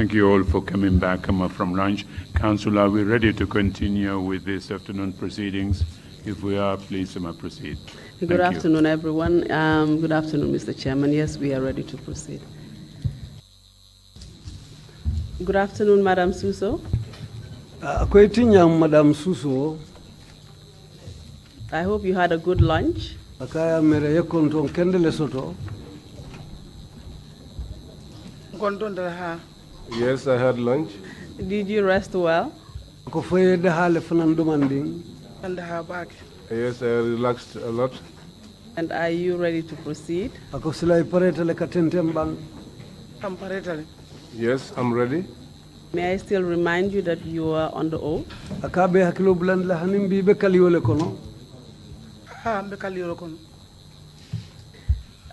Thank you all for coming back from lunch. Council, are we ready to continue with this afternoon proceedings? If we are, please proceed. Good afternoon, everyone. Good afternoon, Mr. Chairman. Yes, we are ready to proceed. Good afternoon, Madam Suso. Madam Suso. I hope you had a good lunch. Yes, I had lunch. Did you rest well? Yes, I relaxed a lot. And are you ready to proceed? Yes, I'm ready. May I still remind you that you are on the oath?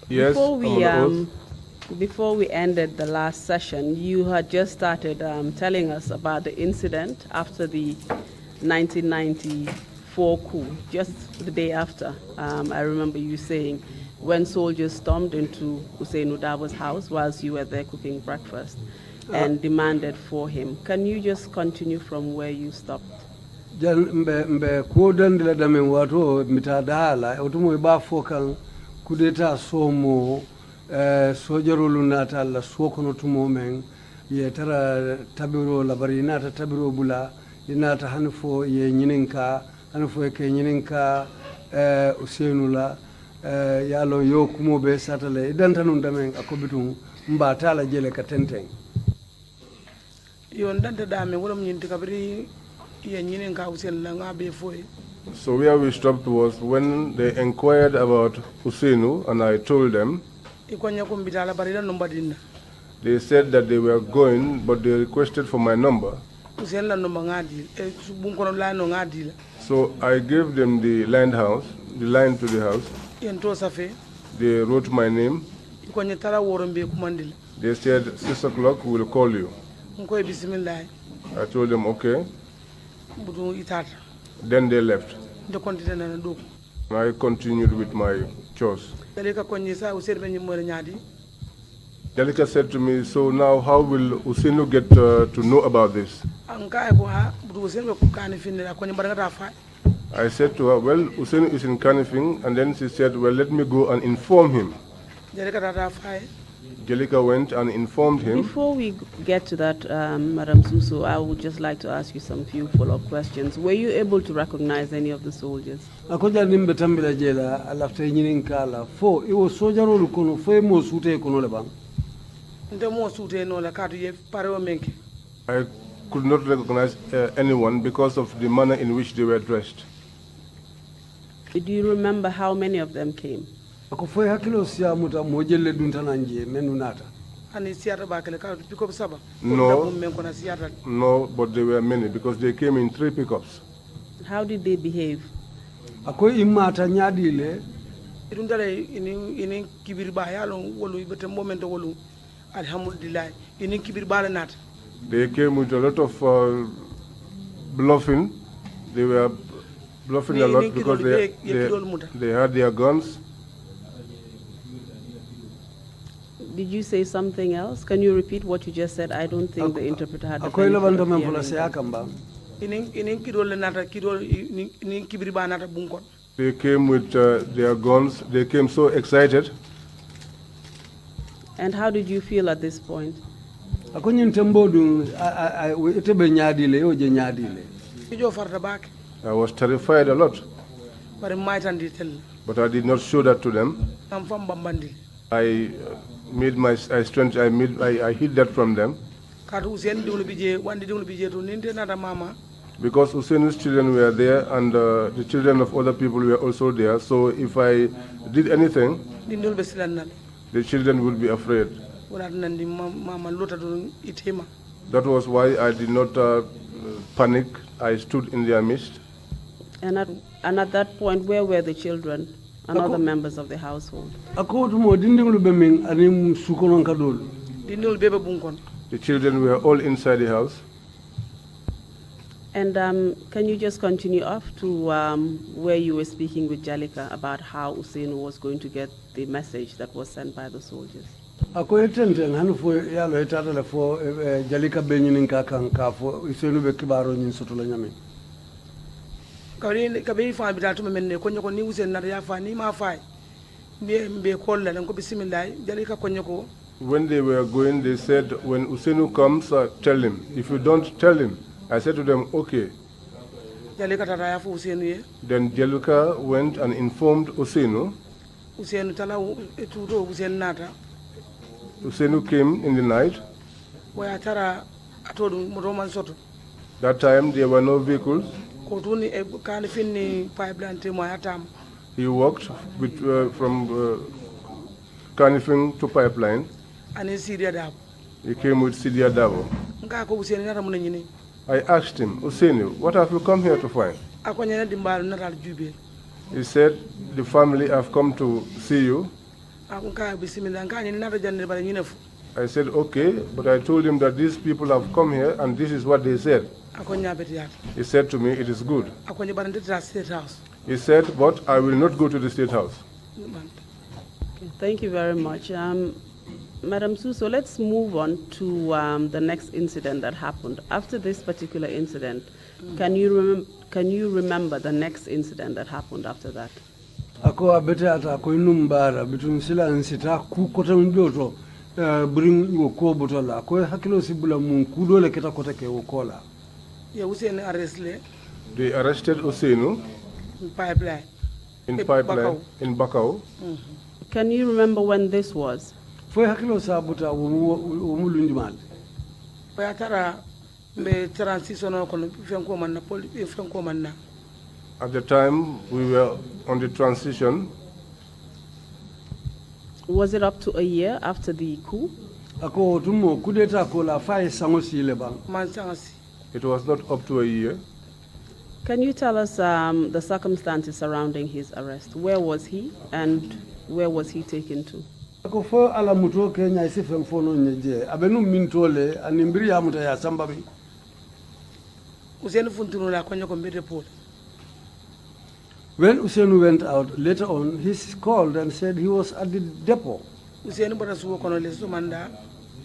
Yes, before we ended the last session, you had just started telling us about the incident after the 1994 coup, just the day after. I remember you saying when soldiers stormed into Hussein Udaba's house whilst you were there cooking breakfast and demanded for him. Can you just continue from where you stopped? Kudeta somo sojarolu nata la suokono tumomen ye tara tabiro la bari nata tabiro bula inata hanfo ye nyininka hanfo ke nyininka usenula yalo yo kumo be satale idantanun damen akobitum mbata la jele ka tenten yon dante dame wolom nyinti kabri ye nyininka usenula ngabe foy. So where we stopped was when they inquired about Husseinu, and I told them. They said that they were going, but they requested for my number. So I gave them the line to the house. They wrote my name. They said 6 o'clock we will call you. I told them okay. Then they left. I continued with my chores. Jalika said to me, so now how will Usainu get to know about this? I said to her, well, Usainu is in Kanifing, and then she said, well, let me go and inform him. Jalika went and informed him. Before we get to that, Madam Suso, I would just like to ask you some few follow-up questions. Were you able to recognize any of the soldiers? Akoja nimbe tambila jela alafte nyininkala fo iwo sojaro lukono fo mo sute kono le bang. I could not recognize anyone because of the manner in which they were dressed. Do you remember how many of them came? No, but there were many because they came in 3 pickups. How did they behave? They came with a lot of bluffing. They were bluffing a lot because they had their guns. Did you say something else? Can you repeat what you just said? I don't think the interpreter had the benefit of hearing. They came with their guns. They came so excited. And how did you feel at this point? I was terrified a lot. But I did not show that to them. I hid that from them. Because Hussein's children were there and the children of other people were also there. So if I did anything, the children would be afraid. That was why I did not panic. I stood in their midst. And at that point, where were the children and other members of the household? The children were all inside the house. And can you just continue off to where you were speaking with Jalika about how Usainu was going to get the message that was sent by the soldiers? ako etenten hanu fo yalo etata le fo jalika be nyinin ka kan ka fo isenu be kibaro nyin soto la nyame kabe fa bi datu men ne ko nyoko ni usen na ya fa ni ma fa be kolla ko bismillah jalika ko nyoko. When they were going, they said, when Usenu comes, tell him. If you don't tell him, I said to them, okay. Then Jeluka went and informed Usenu. Usenu came in the night. That time there were no vehicles. He walked from Kanifing to Pipeline. He came with Sidia Davo. I asked him, Usenu, what have you come here to find? He said, the family have come to see you. I said, okay, but I told him that these people have come here and this is what they said. He said to me, it is good. He said, but I will not go to the State House. Okay, thank you very much. Madam Suso, let's move on to the next incident that happened. After this particular incident, can you remember the next incident that happened after that? Ako abete ata ako inumbara bitun sila nsita ku kota ndoto bring yo ko botola ko hakilo sibula mun kudo le keta kota ke okola. Yeah, Usenu arrested. They arrested Usenu in Pipeline. In Pipeline in Bakau. Can you remember when this was? Foi hakilo sabuta umulundimal. Foi atara me transition kono fenko manna fenko manna. At the time we were on the transition. Was it up to a year after the coup? Ako tumo kudeta ko la fay sangosi le bang. Man sangasi. It was not up to a year. Can you tell us the circumstances surrounding his arrest? Where was he and where was he taken to? Ako fo ala muto Kenya isi femfono nyeje abenu mintole animbiri ya muta ya sambabi. Usenu funtunu la kwenye kombete pole. When Usenu went out later on, he called and said he was at the depot. Usenu bada suwo kono le sumanda.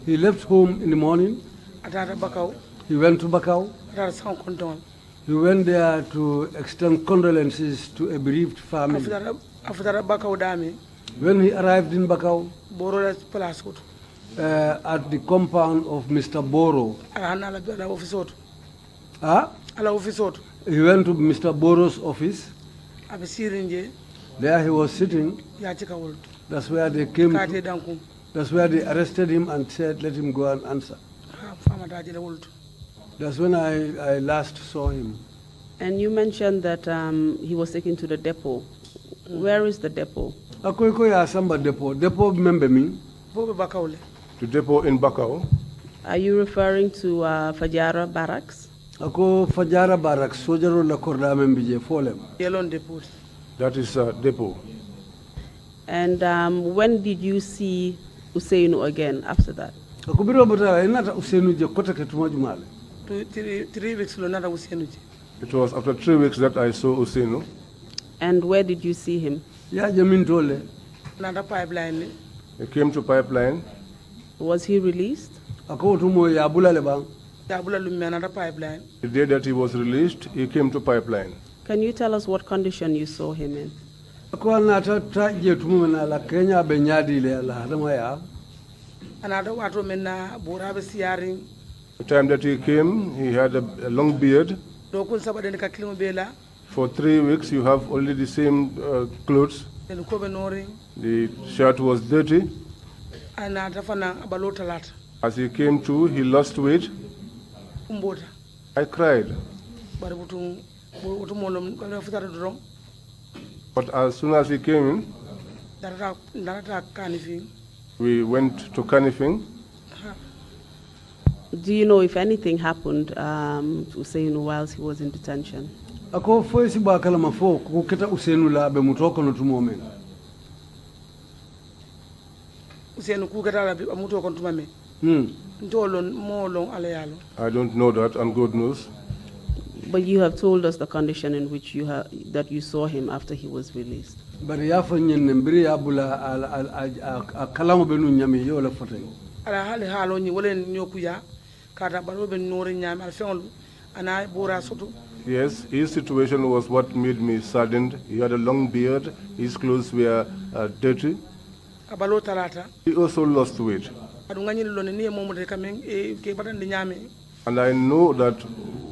He left home in the morning. Atata Bakau. He went to Bakau. Atata Sang Konton. He went there to extend condolences to a bereaved family. After Bakau dami. When he arrived in Bakau, at the compound of Mr. Boro, he went to Mr. Boro's office. There he was sitting. That's where they came. That's where they arrested him and said, let him go and answer. That's when I last saw him. And you mentioned that he was taken to the depot. Where is the depot? Akoiko ya samba depot. Depot member me. To depot in Bakau. Are you referring to Fajara Barracks? Ako Fajara Barracks. Sojaro la korda membije folem. Yellow depot. That is depot. And when did you see Usenu again after that? Ako biro bata inata Usenu je kota ketuma jumale. 3 weeks lo nata Usenu je. It was after 3 weeks that I saw Usenu. And where did you see him? Ya jamin tole. Nada Pipeline. He came to Pipeline. Was he released? Ako tumo ya bula le bang. Ya bula lumia nada Pipeline. The day that he was released, he came to Pipeline. Can you tell us what condition you saw him in? Ako nata je tumo na la Kenya benyadi le la hadama ya. Anada watu mena bora besiaring. The time that he came, he had a long beard. Dokun sabade ka klimo bela. For 3 weeks, you have only the same clothes. The shirt was dirty. As he came to, he lost weight. I cried. But as soon as he came in, we went to Kanifing. Do you know if anything happened to Usenu whilst he was in detention? Ako foi si ba kala mafo ko keta Usenu la be mutoko no tumomen. Usenu ku keta la be mutoko no tumomen. Ndolon molon alayalo. I don't know that, and God knows. But you have told us the condition in which that you saw him after he was released. Bari ya fanyen mbiri ya bula a kalamu benu nyami yo la fote. Ala hali halo ni wala nyokuya kata baro ben nore nyami al fengol ana bora soto. Yes, his situation was what made me saddened. He had a long beard, his clothes were dirty. Abalo talata. He also lost weight. Adungani lo ni momo de kamen ke batande nyami. And I know that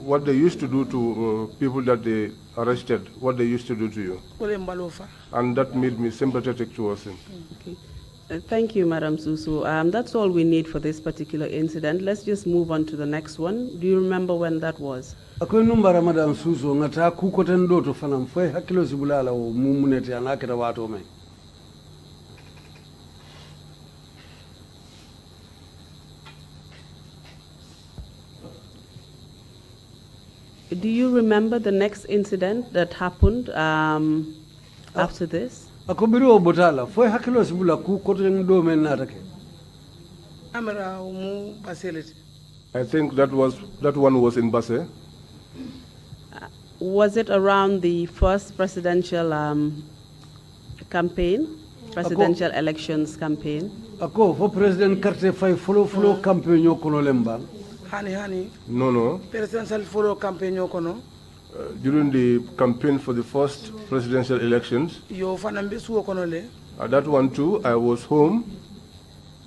what they used to do to people that they arrested, what they used to do to you. And that made me sympathetic towards him. Okay. Thank you, Madam Suso. That's all we need for this particular incident. Let's just move on to the next one. Do you remember when that was? Akoy numbara Madam Suso ngata kukoten do to fanam fay hakilo sibulala o mumunete anaketa wato me. Do you remember the next incident that happened after this? Akobiri obotala fo hakilo sibula ku koten do men natake. Amara mu baselete. I think that one was in Basse. Was it around the first presidential presidential elections campaign? Ako for President Karte fay follow campaign yo kono lembang. Hani. No. Presidential follow campaign yo kono. During the campaign for the first presidential elections, yo fanambe suwo kono le. That one too, I was home.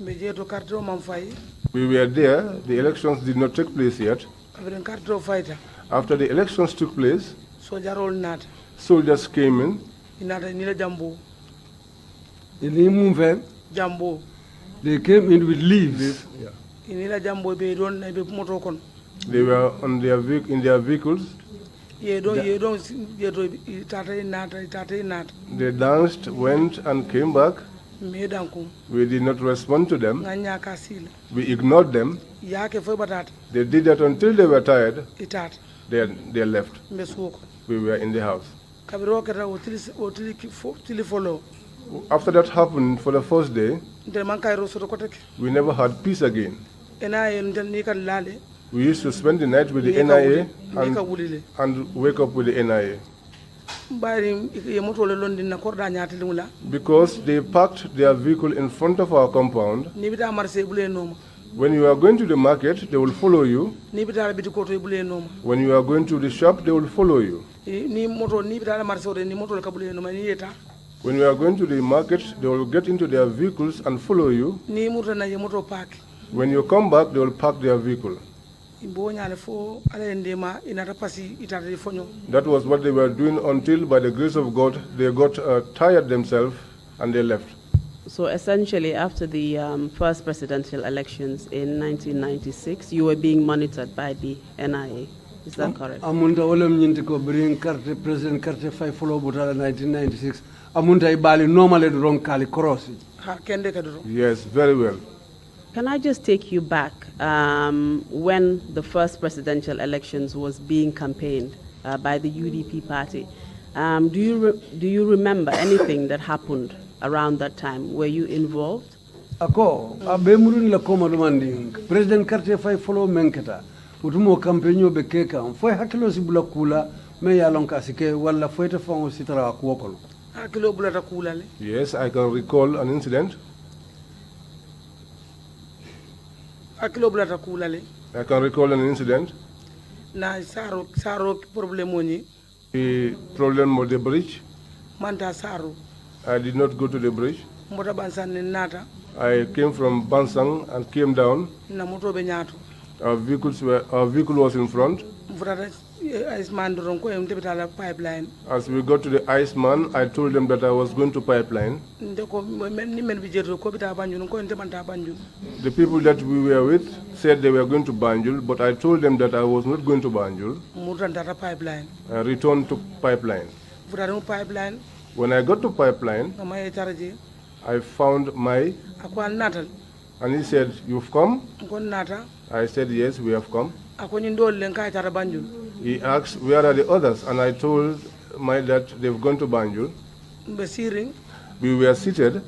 Bejeto Karte man fay. We were there. The elections did not take place yet. After the elections took place, soldiers came in. They came in with leaves. Yeah. They were in their vehicles. They danced, went and came back. We did not respond to them. We ignored them. They did that until they were tired. They left. We were in the house. After that happened for the first day, we never had peace again. We used to spend the night with the NIA and wake up with the NIA. Because they parked their vehicle in front of our compound. When you are going to the market, they will follow you. When you are going to the shop, they will follow you. When you are going to the market, they will get into their vehicles and follow you. When you come back, they will park their vehicle. That was what they were doing until, by the grace of God, they got tired themselves and they left. So essentially, after the first presidential elections in 1996, you were being monitored by the NIA. Is that correct? Amunda olem nyintiko bring Karte President Karte fay follow butala 1996. Amunda ibali normally wrong kali cross. Yes, very well. Can I just take you back when the first presidential elections was being campaigned by the UDP party? Do you remember anything that happened around that time? Were you involved? Ako abemurun la koma demanding President Karte fay follow menketa utumo campaigno be keka foi hakilo sibula kula me ya lonka sike wala foi te fango sitara ko kono hakilo bulata kula le. Yes, I can recall an incident. I can recall an incident. Na saro problem oni. The problem with the bridge. Manta saro. I did not go to the bridge. Mota bansan nata. I came from Bansang and came down. Na moto be nyato. Our vehicle was in front. As we got to the Iceman, I told them that I was going to pipeline. The people that we were with said they were going to Banjul, but I told them that I was not going to Banjul. I returned to pipeline. When I got to pipeline, I found Mai, and he said, "You've come?" I said, "Yes, we have come." He asked, "Where are the others?" And I told Mai that they've gone to Banjul. We were seated.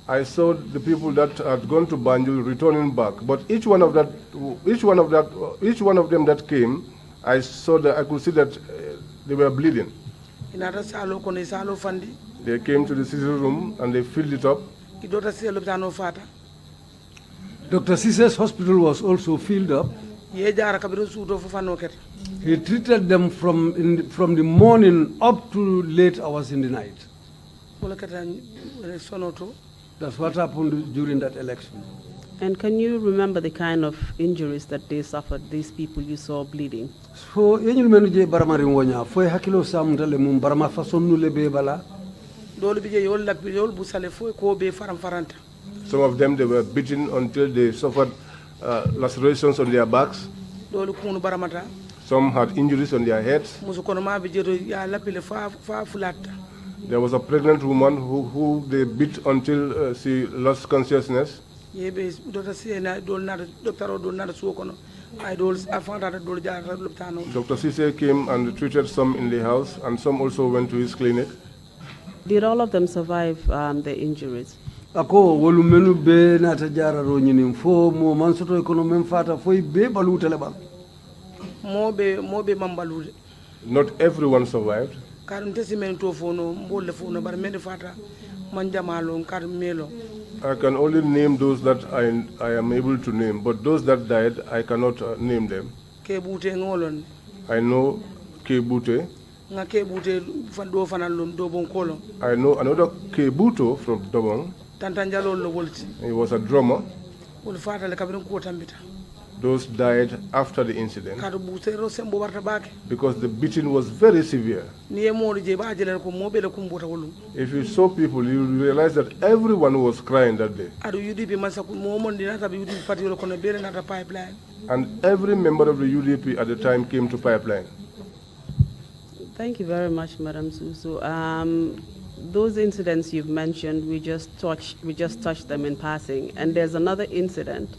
I saw the people that had gone to Banjul returning back, but each one of them that came, I could see that they were bleeding. They came to the Suso room and they filled it up. Dr. Sise's hospital was also filled up. He treated them from the morning up to late hours in the night. That's what happened during that election. And can you remember the kind of injuries that they suffered, these people you saw bleeding? So, yenyul menu je baramari wonya, foi hakilo samtale mum barama façon le be bala. Some of them, they were beaten until they suffered lacerations on their backs. Some had injuries on their heads. There was a pregnant woman who they beat until she lost consciousness. Dr. Sise came and treated some in the house, and some also went to his clinic. Did all of them survive their injuries? Ako wolu menu be na tajara ro nyini fo mo mansoto ekonomi fata foi be balu teleba. Mobe mambalude. Not everyone survived. I can only name those that I am able to name, but those that died, I cannot name them. I know Kebute. I know another Kebuto from Dobong. He was a drummer. Those died after the incident because the beating was very severe. If you saw people, you realize that everyone was crying that day. And every member of the UDP at the time came to Pipeline. Thank you very much, Madam Suso. Those incidents you've mentioned, we just touched them in passing. And there's another incident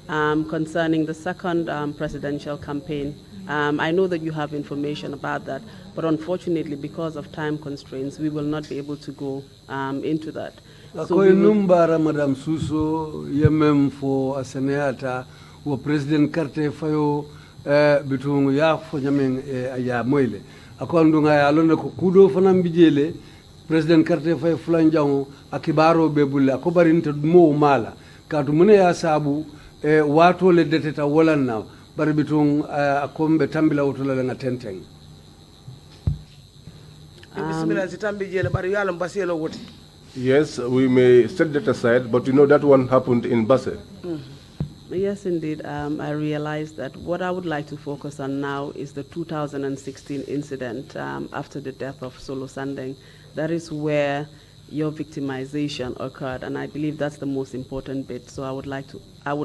concerning the second presidential campaign. I know that you have information about that, but unfortunately, because of time constraints, we will not be able to go into that. So numbara Madam Suso yemem for aseneata wo President Karte fayo bitungu ya fo nyamen ya moyle akondunga ya londe ko kudo fanam bijele President Karte fayo fulanjango akibaro bebulle akobarinta mo mala kadu mune ya sabu wato le deteta wolanna bari bitung akombe tambila utola nga tenteng. Yes, we may set that aside, but you know that one happened in Basse. Yes, indeed. I realized that what I would like to focus on now is the 2016 incident after the death of Solo Sandeng. That is where your victimization occurred, and I believe that's the most important bit. So I would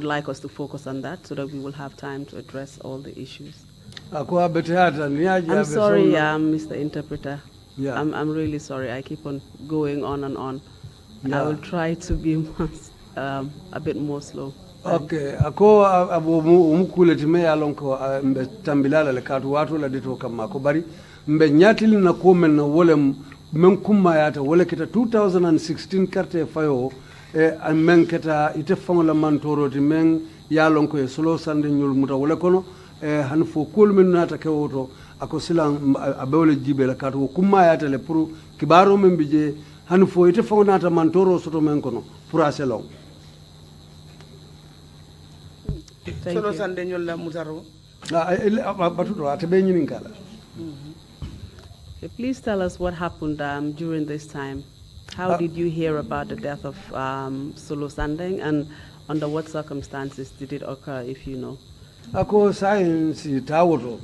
like us to focus on that so that we will have time to address all the issues. I'm sorry, Mr. Interpreter. Yeah. I'm really sorry. I keep on going on and on. Yeah. I will try to be a bit more slow. Okay. Ako abo umukule time alonko mbe tambilala le katu watu la dito kama ko bari mbe nyatili na komen na wole menkuma yata wole kita 2016 carte fayo men keta ite fangola mantoro ti men yalonko e solo sande nyul muta wole kono han fo kol men nata kewoto ako silan abewle jibe la katu kuma yata le pour kibaro men bije han fo ite fangonata mantoro soto men kono pour aselong. Solo sande nyol la mutaro. Batuto atebe nyini kala. Please tell us what happened during this time. How did you hear about the death of Solo Sandeng, and under what circumstances did it occur, if you know? Ako science tawoto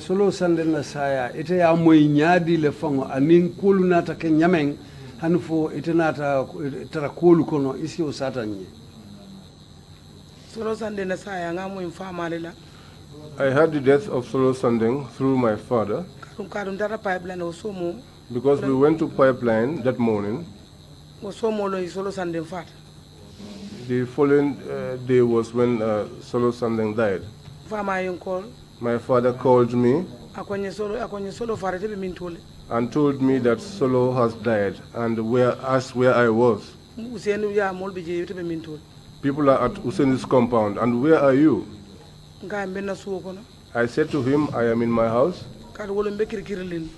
Solo Sandeng na saya ite ya moy nyaadi le fango anin kulu nata ke nyameng hanfo ite nata tara kulu kono isi o satanye. Solo Sandeng na saya ngamo infama lela. I heard the death of Solo Sandeng through my father. Because we went to Pipeline that morning. The following day was when Solo Sandeng died. My father called me and told me that Solo has died and asked where I was. Usenu ya molbi je yete be mintul. People are at Husseini's compound, and where are you? Nga mbenna suwo kono. I said to him, I am in my house. Kadu wolo mbe kirkirilin.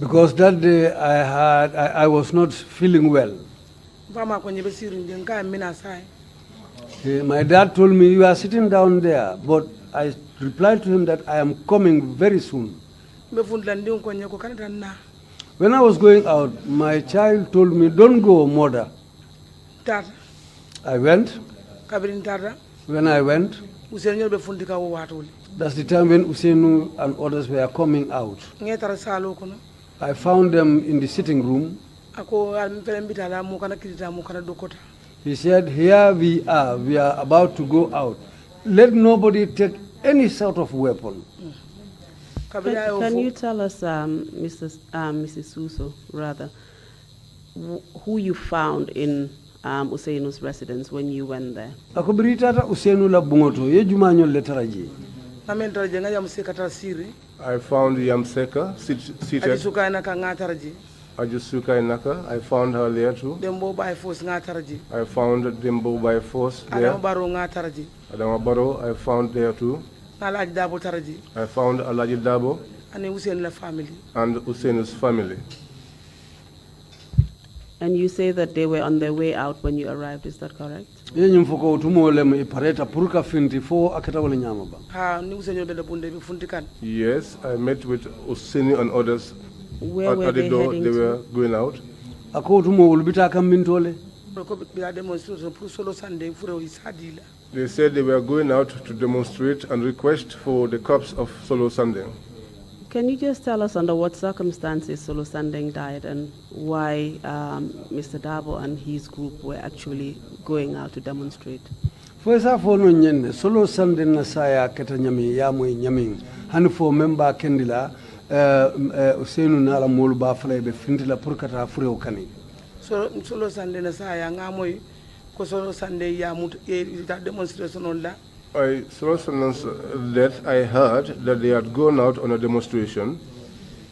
Because that day I was not feeling well. Vama kwenye be sirin je nga mena sai. My dad told me, you are sitting down there, but I replied to him that I am coming very soon. Mbe fundla ndi kwenye ko kanata na. When I was going out, my child told me, don't go, mother. Tata. I went. Kabirin tata. When I went, Usenu be fundika wo watuli. that's the time when Usenu and others were coming out. Ngetara salo kono. I found them in the sitting room. Ako almpelembita la mu kana kirita mu kana dokota. He said, here we are about to go out. Let nobody take any sort of weapon. Can you tell us, Mrs. Suso, rather, who you found in Useinu's residence when you went there? Ako biritata Useinu la bungoto ye jumanyo letaraji. Namendra jenga ya mseka tarasiri. I found Yamseka seated. Ajisuka na kangataraji. Ajisuka Inaka, I found her there too. Dembo by force ngataraji. I found Dembo by force there. Adamabaro ngataraji. Adamabaro, I found there too. Alaji Dabo taraji. I found Alaji Dabo. And Usain family. And Husseini's family. And you say that they were on their way out when you arrived, is that correct? Yenyum foko utumolem ipareta puruka finti fo akata wale nyama ba. Ha, ni Usain be bunde be funtikan. Yes, I met with Husseini and others. Where were at the they door. heading They to? were going out. Ako utumo ulbita kambintole. They said they were going out to demonstrate and request for the corpse of Solo Sandeng. Can you just tell us under what circumstances Solo Sandeng died and why Mr. Dabo and his group were actually going out to demonstrate? Fwesa fono nyenne Solo Sandeng na saya keta nyami ya mwe nyami hanufo memba kendila Useinu nala molu ba fala be fintila purkata fure kani. Solo Sandeng na saya ngamoy ko Solo Sandeng ya mut demonstration on la. Solo Sandeng's death, I heard that they had gone out on a demonstration.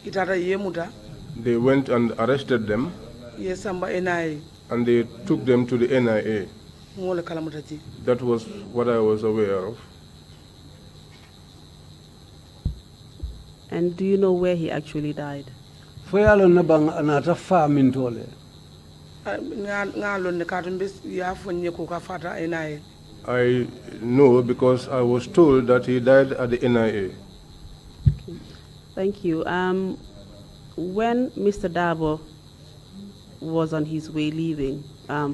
Itata yemuta. They went and arrested them. Yes, NIA. And they took them to the NIA. That was what I was aware of. And do you know where he actually died? Foyalo nabang anata fa mintole. I know because I was told that he died at the NIA. Okay. Thank you. When Mr. Dabo was on his way leaving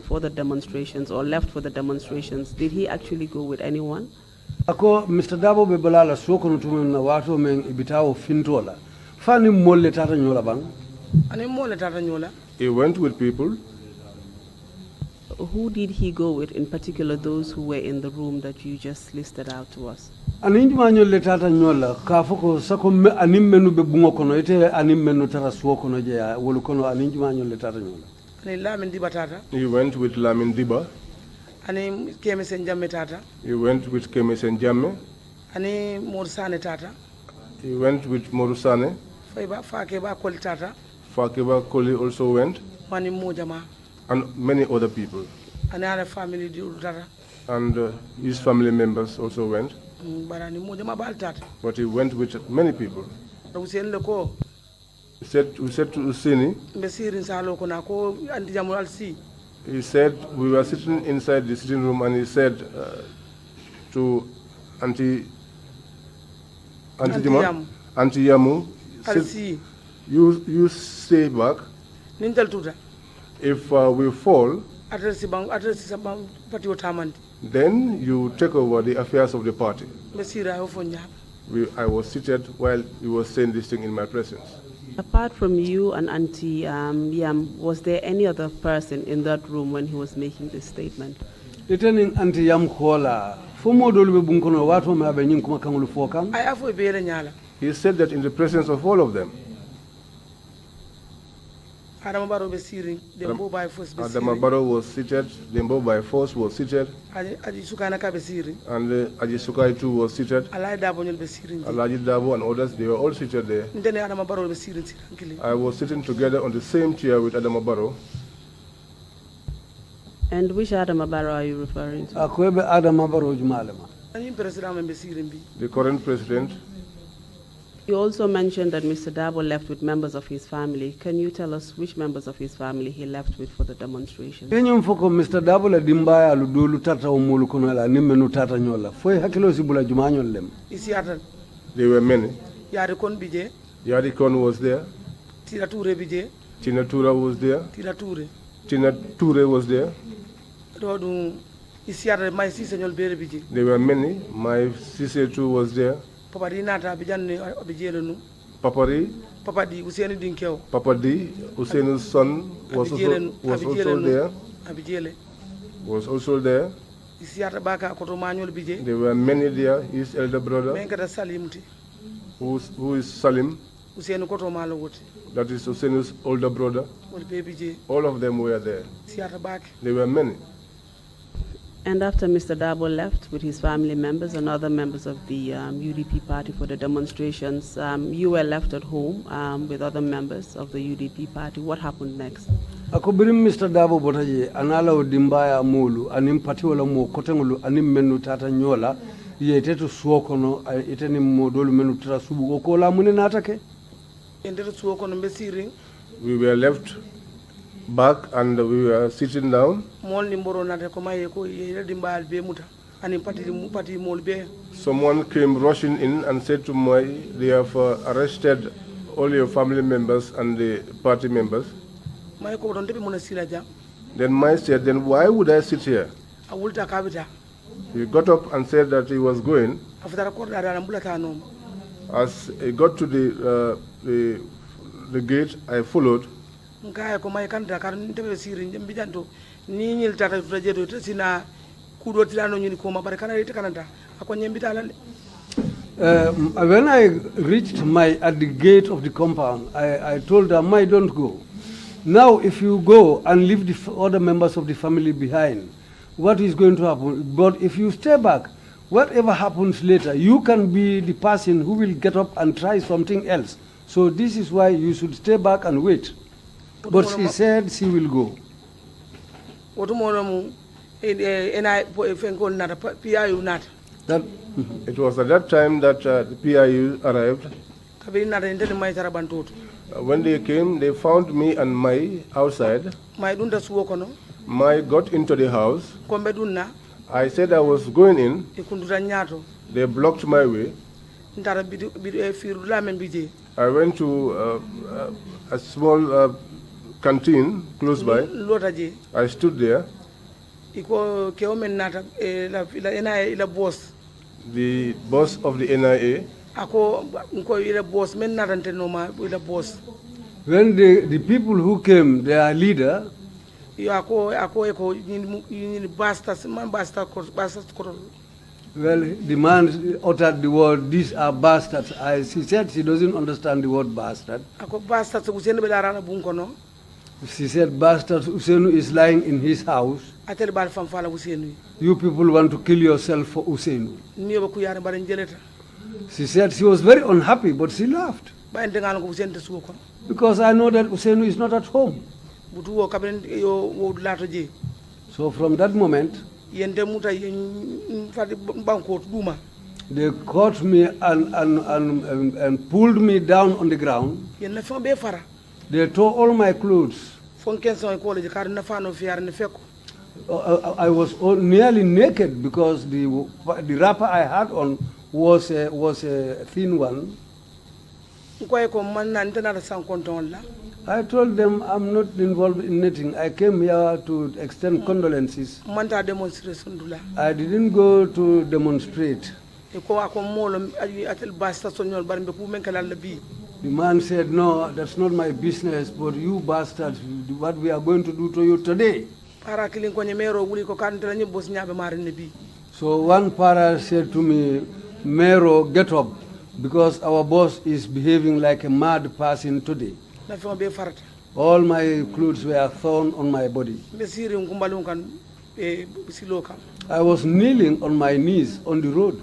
for the demonstrations or left for the demonstrations, did he actually go with anyone? Ako Mr. Dabo be balala soko nutume na watu men ibitao fintola. Fani molle tata nyola bang? Ani molle tata nyola. He went with people. Who did he go with, in particular those who were in the room that you just listed out to us? Aninjuma nyolle tata nyola ka foko sako anim menu be bungo kono ite anim menu tara suo kono je wolu kono aninjuma nyolle tata nyola. Ani Lamin Diba tata. He went with Lamin Diba. Ani Kemesen Jamme tata. He went with Kemesen Jamme. Ani Morsane tata. He went with Morusane. Fakeba Koli tata. Fakeba Koli also went. Mani Mojama. And many other people. And other family tata. And his family members also went. But he went with many people. He said to Useni, he said, we were sitting inside the sitting room and he said to Auntie Yamu, you stay back. If we fall, then you take over the affairs of the party. I was seated while he was saying this thing in my presence. Apart from you and Auntie Yam, was there any other person in that room when he was making this statement? Returning Auntie Yam kola. He said that in the presence of all of them. Adamabaro was seated, Dembo by force was seated, and Ajisukai too was seated. Alaji Dabo and others, they were all seated there. I I was sitting together on the same chair with Adamabaro. And which Adama Barrow are you referring to? Akwebe Adama Barrow Jumalema. The current president. You also mentioned that Mr. Dabo left with members of his family. Can you tell us which members of his family he left with for the demonstration? Yenyum foko Mr. Dabo la dimbaya ludulu tata umulu kunala nimenu tata nyola. Foi hakilo sibula jumanyol lem. There were many. Yarikon bije. Yarikon was there. Tina Ture bije. Tina Tura was there. Tina Ture. Tina Ture was there. My sister bere bije. There were many. My sister too was there. Papadi nata bijan abijele Papari. Papadi Useni Dinkeo. Papadi, Usenu's son was also there. Abijele. Was also there. There were many there. His elder brother. Who is Salim. That is Usenu's older brother. All of them were there. There were many. And after Mr. Dabo left with his family members and other members of the UDP party for the demonstrations, you were left at home with other members of the UDP party. What happened next? Akubirim Mr. Dabo botaje anala odimbaya mulu anim pati wala mo kotengulu anim menu tata nyola yetetu suokono iteni modolu menu tata subu okola mune natake. We were left back and we were sitting down. Someone came rushing in and said to me, they have arrested all your family members and the party members. Then Mai said, then why would I sit here? He got up and said that he was going. As he got to the gate, I followed. I when I reached at the gate of the compound, I told her, "Mai, don't go. Now, if you go and leave the other members of the family behind, what is going to happen? But if you stay back, whatever happens later, you can be the person who will get up and try something else. So this is why you should stay back and wait." But she said she will go. That it was at that time that the PIU arrived. When they came, they found me and Mai outside. Mai got into the house. I said I was going in. They blocked my way. I went to a small canteen close by. I stood there. The boss of the NIA. When the people who came, their leader, well, the man uttered the word, "These are bastards." She said she doesn't understand the word bastard. She said, "Bastards, Usenu is lying in his house. You people want to kill yourself for Usenu." She said she was very unhappy, but she laughed. Because I know that Usenu is not at home. So from that moment, they caught me and pulled me down on the ground. They tore all my clothes. I was nearly naked because the wrapper I had on was a thin one. I told them I'm not involved in anything. I came here to extend condolences. I didn't go to demonstrate. The man said, "No, that's not my business, but you bastards, what we are going to do to you today." So one para said to me, "Mero, get up, because our boss is behaving like a mad person today." All my clothes were thrown on my body. I was kneeling on my knees on the road.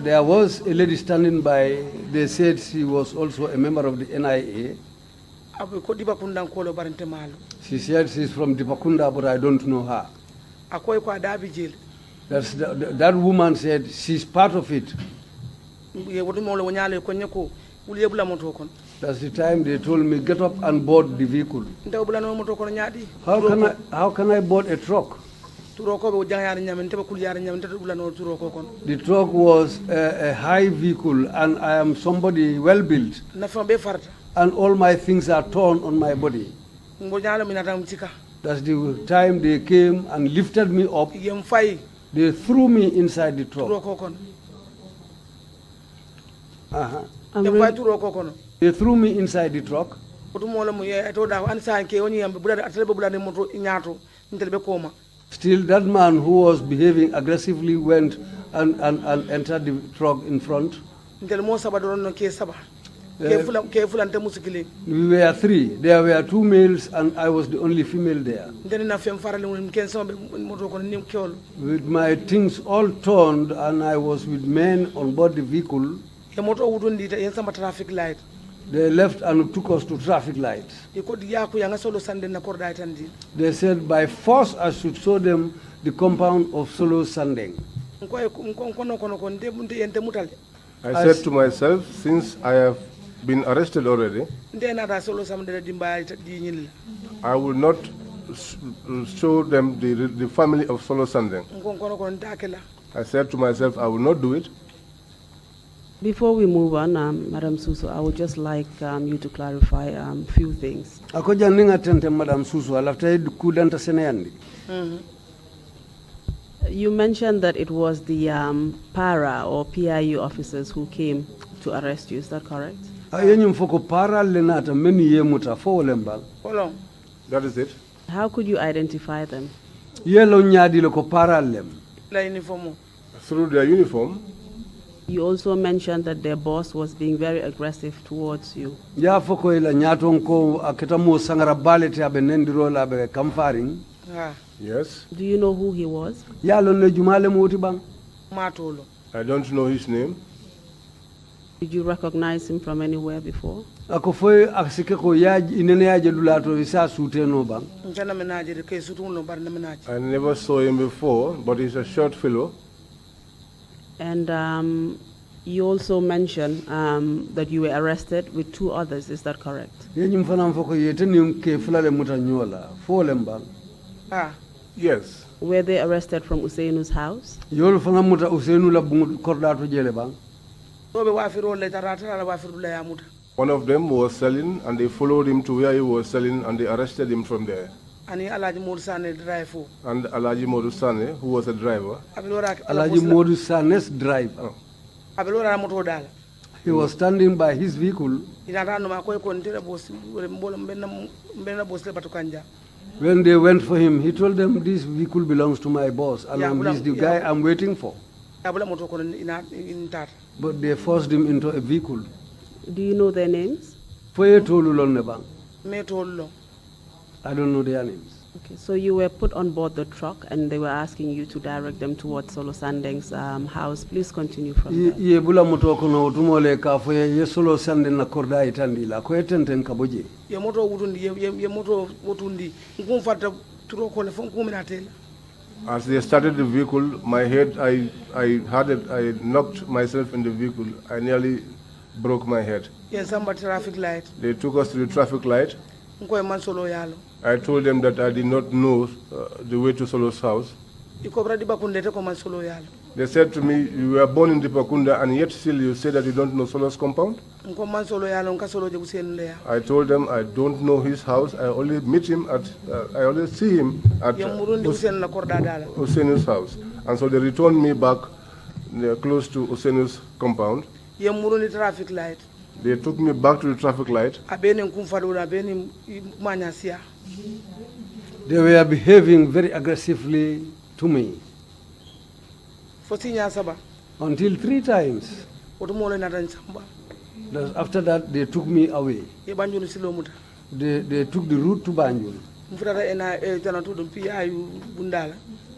There was a lady standing by. They said she was also a member of the NIA. abu ko Dibakunda ko barante malo. She said she's from Dipakunda, but I don't know her. Akoy ko adabi jail. That woman said she's part of it. Ye wodu mo lo nyale ko nyako wuli bula moto kon. That's the time they told me, get up and board the vehicle. Nda bula no moto kon nyaadi. How can I board a truck? The truck was a high vehicle, and I am somebody well built. And all my things are torn on my body. That's the time they came and lifted me up. They threw me inside the truck. They threw me inside the truck. Still, that man who was behaving aggressively went and entered the truck in front. We were three. There were two males and I was the only female there. With my things all torn, and I was with men on board the vehicle. They left and took us to traffic lights. They said by force I should show them the compound of Solo Sandeng. I said to myself, since I have been arrested already, I will not show them the family of Solo Sandeng. I said to myself, I will not do it. Before we move on, Madam Suso, I would just like you to clarify a few things. Madam Suso, You mentioned that it was the para or PIU officers who came to arrest you. Is that correct? That is it. How could you identify them? Through their uniform. You also mentioned that their boss was being very aggressive towards you. Yes. Do you know who he was? I don't know his name. Did you recognize him from anywhere before? I never saw him before, but he's a short fellow. And you also mentioned that you were arrested with two others. Is that correct? Yes. Were they arrested from Useinu's house? One of them was selling, and they followed him to where he was selling, and they arrested him from there. And Alaji Modu Sane, who was a driver. Alaji Modu Sane's driver. Oh. He was standing by his vehicle. When they went for him, he told them, this vehicle belongs to my boss, and he's the guy I'm waiting for. But they forced him into a vehicle. Do you know their names? I don't know their names. Okay, so you were put on board the truck and they were asking you to direct them towards Solo Sandeng's house. Please continue from there. As they started the vehicle, my head, I knocked myself in the vehicle. I nearly broke my head. They took us to the traffic light. I told them that I did not know the way to Solo's house. They said to me, you were born in Dipakunda and yet still you say that you don't know Solo's compound? I told them I don't know his house. I only meet him at, I only see him at Usenu's house. And so they returned me back close to Usenu's compound. They took me back to the traffic light. They were behaving very aggressively to me. Until 3 times. After that, they took me away. They took the route to Banjul.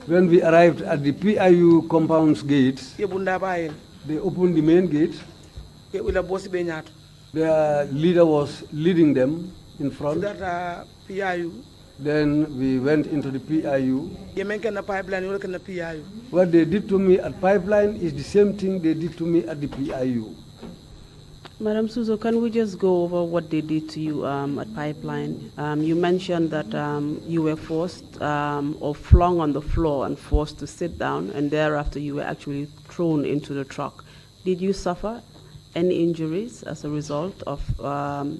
When we arrived at the PIU compound's gates, they opened the main gate. Their leader was leading them. in front. That PIU. Then we went into the PIU. Pipeline. What they did to me at Pipeline is the same thing they did to me at the PIU. Madam Suso, can we just go over what they did to you at Pipeline? You mentioned that you were forced or flung on the floor and forced to sit down, and thereafter you were actually thrown into the truck. Did you suffer any injuries as a result of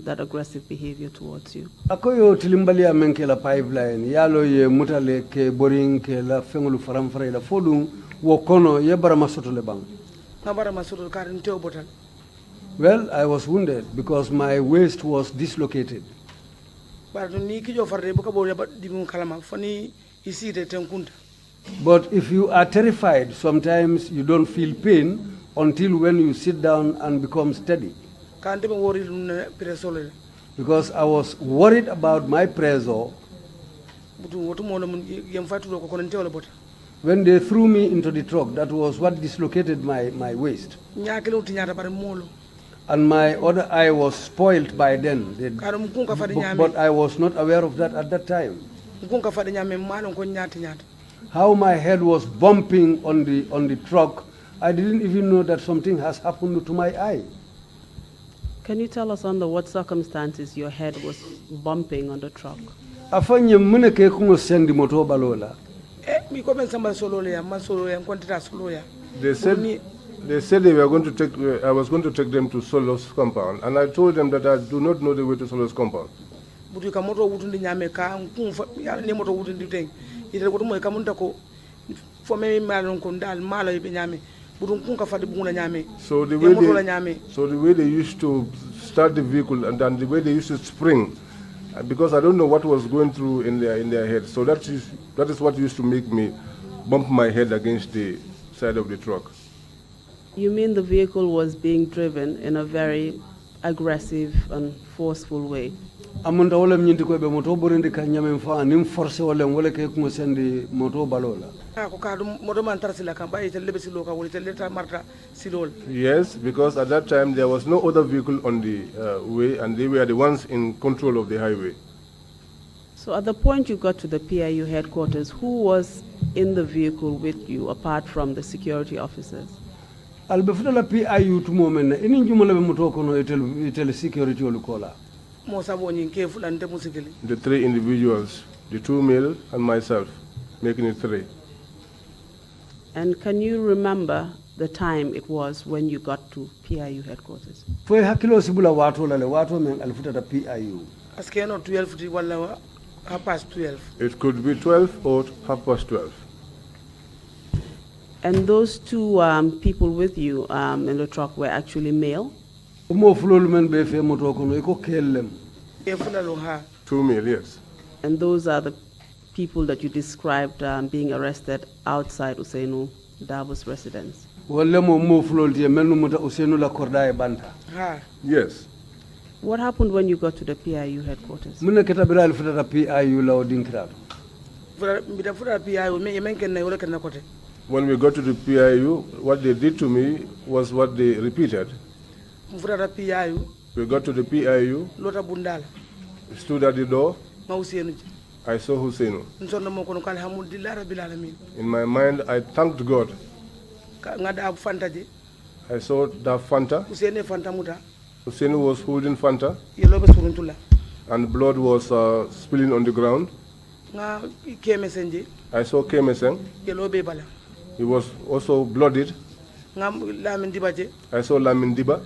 that aggressive behavior towards you? Akoyo tilimbali amenke la Pipeline yalo ye mutale ke boring ke la fengulu faramfare la fodung wokono ye barama soto le bang. Well, I was wounded because my waist was dislocated. But if you are terrified, sometimes you don't feel pain until when you sit down and become steady. Because I was worried about my pressure. When they threw me into the truck, that was what dislocated my waist. And my other eye was spoiled by then. But I was not aware of that at that time. How my head was bumping on the truck, I didn't even know that something has happened to my eye. Can you tell us under what circumstances your head was bumping on the truck? They said they were going to take. I was going to take them to Solo's compound, and I told them that I do not know the way to Solo's compound. So the way they used to start the vehicle and then the way they used to spring, because I don't know what was going through in their head. So that is what used to make me bump my head against the side of the truck. You mean the vehicle was being driven in a very aggressive and forceful way? Amunda wala mnyinti ko be moto borinde ka nyame fa nim force wala wala ke ko sendi moto balola. Yes, because at that time there was no other vehicle on the way, and they were the ones in control of the highway. So at the point you got to the PIU headquarters, who was in the vehicle with you apart from the security officers? Albefutala PIU tumo menna ini njumala be moto kono etel security olukola. The three individuals, the two male and myself, making it three. And can you remember the time it was when you got to PIU headquarters? Foi hakilo sibula watu lale watu men alifutata PIU. Askeno 12 wala half past 12. It could be 12 or half past 12. And those two people with you in the truck were actually male? Two male, yes. And those are the people that you described being arrested outside Usainu Dabo's residence? Yes. What happened when you got to the PIU headquarters? When we got to the PIU, what they did to me was what they repeated. We got to the PIU, stood at the door. I saw Hussein. In my mind, I thanked God. I saw the Fanta. Hussein was holding Fanta, and blood was spilling on the ground. I saw Kemeseng. He was also blooded. I saw Lamin Diba.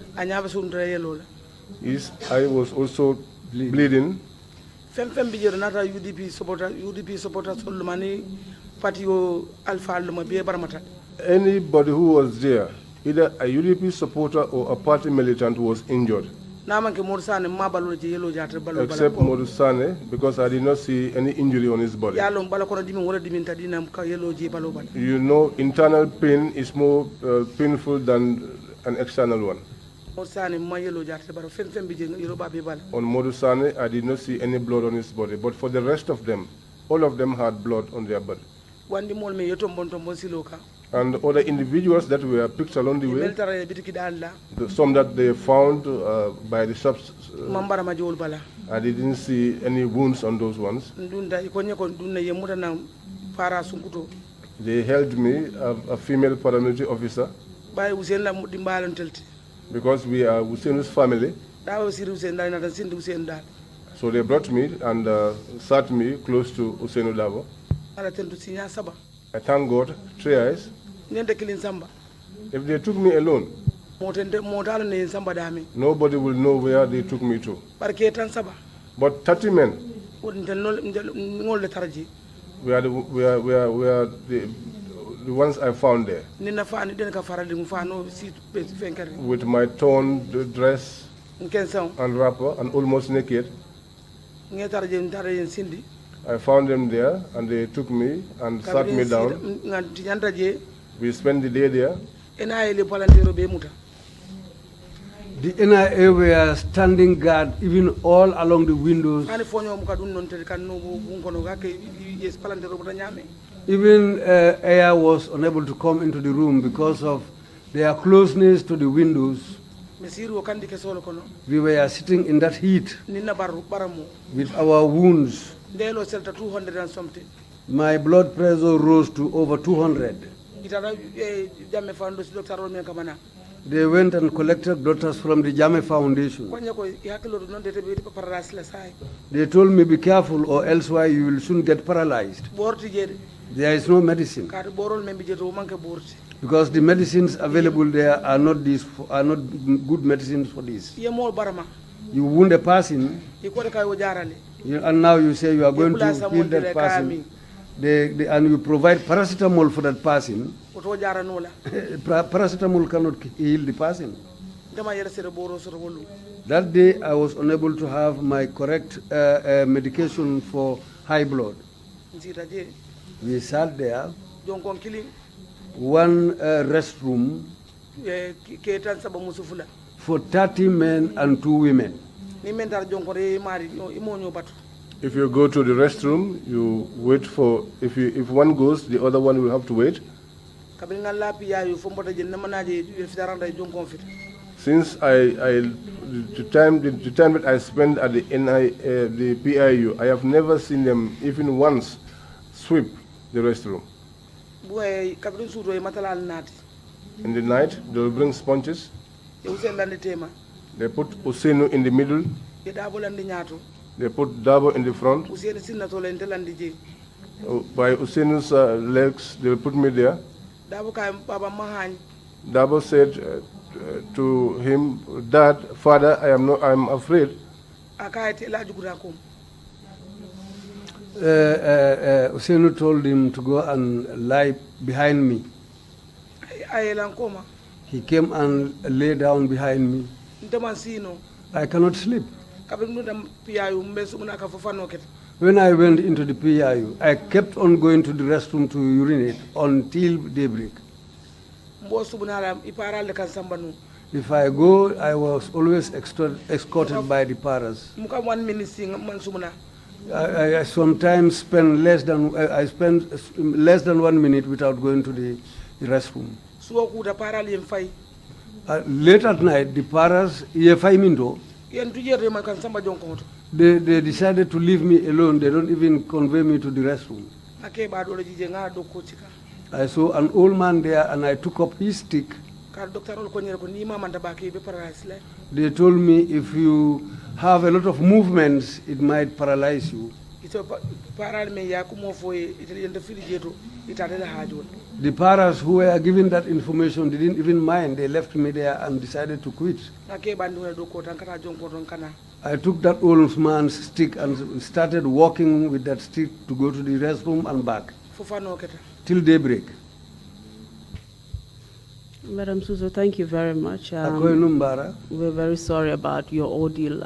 His eye was also bleeding. Anybody who was there, either a UDP supporter or a party militant, was injured. Except Modu Sane, because I did not see any injury on his body. You know, internal pain is more painful than an external one. On Modu Sane, I did not see any blood on his body, but for the rest of them, all of them had blood on their body. And other individuals that were picked along the way, some that they found by the shops, I didn't see any wounds on those ones. They held me, a female paramilitary officer, because we are Hussein's family. So they brought me and sat me close to Hussein Dabo. I thank God, 3 eyes. If they took me alone, nobody will know where they took me to. But 30 men, we are the ones I found there. With my torn dress and wrapper and almost naked. I found them there and they took me and sat me down. We spent the day there. The NIA were standing guard even all along the windows. Even air was unable to come into the room because of their closeness to the windows. We were sitting in that heat with our wounds. 200 and something. My blood pressure rose to over 200. They went and collected doctors from the Jame Foundation. They told me, be careful or else you will soon get paralyzed. There is no medicine. Because the medicines available there are not good medicines for this. You wound a person, and now you say you are going to heal that person, and you provide paracetamol for that person. Paracetamol cannot heal the person. That day I was unable to have my correct medication for high blood. We sat there, one restroom for 30 men and 2 women. If you go to the restroom, you wait for, if one goes, the other one will have to wait. Since the time that I spent at the PIU, I have never seen them even once sweep the restroom. In the night, they will bring sponges. They put Usenu in the middle. They put Dabo in the front. By Usenu's legs, they will put me there. Dabo said to him, Dad, Father, I'm afraid. Usenu told him to go and lie behind me. He came and lay down behind me. I cannot sleep. When I went into the PIU, I kept on going to the restroom to urinate until daybreak. If I go, I was always escorted by the paras. I sometimes spend less than 1 minute without going to the restroom. Late at night, the paras, they decided to leave me alone. They don't even convey me to the restroom. I saw an old man there and I took up his stick. They told me if you have a lot of movements, it might paralyze you. The paras who were given that information didn't even mind. They left me there and decided to quit. I took that old man's stick and started walking with that stick to go to the restroom and back till daybreak. Madam Suso, thank you very much. We're very sorry about your ordeal.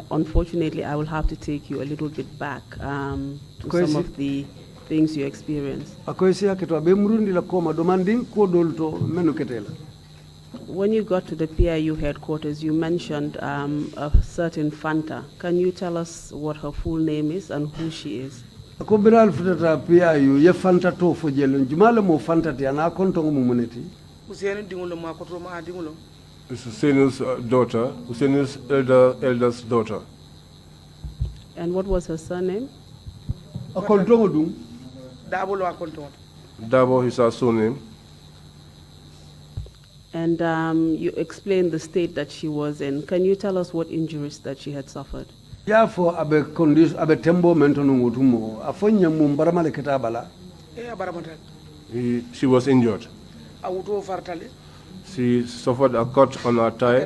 Unfortunately, I will have to take you a little bit back to some of the things you experienced. When you got to the PIU headquarters, you mentioned a certain Fanta. Can you tell us what her full name is and who she is? Ako biral futata PIU ye fanta to fo jelo jumala mo fanta ti ana konto mo muneti. Useni dingulo ma ko ma dingulo. It's Hussein's daughter, Hussein's elder's daughter. And what was her surname? Akonto dum. Dabo lo akonto. Dabo is her surname. And you explained the state that she was in. Can you tell us what injuries that she had suffered? Ya fo abe tembo mentono ngutumo afonya mumbarama le kitabala. She was injured. Auto fartale. She suffered a cut on her thigh.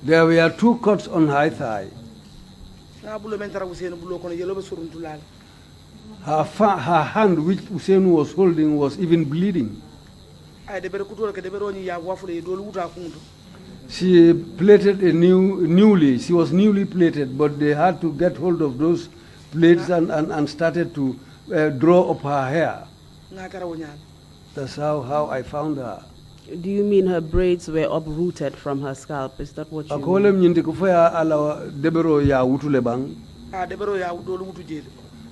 There were 2 cuts on her thigh. Her hand, which Hussein was holding, was even bleeding. She plated she was newly plated, but they had to get hold of those plates and started to draw up her hair. That's how I found her. Do you mean her braids were uprooted from her scalp? Is that what you mean?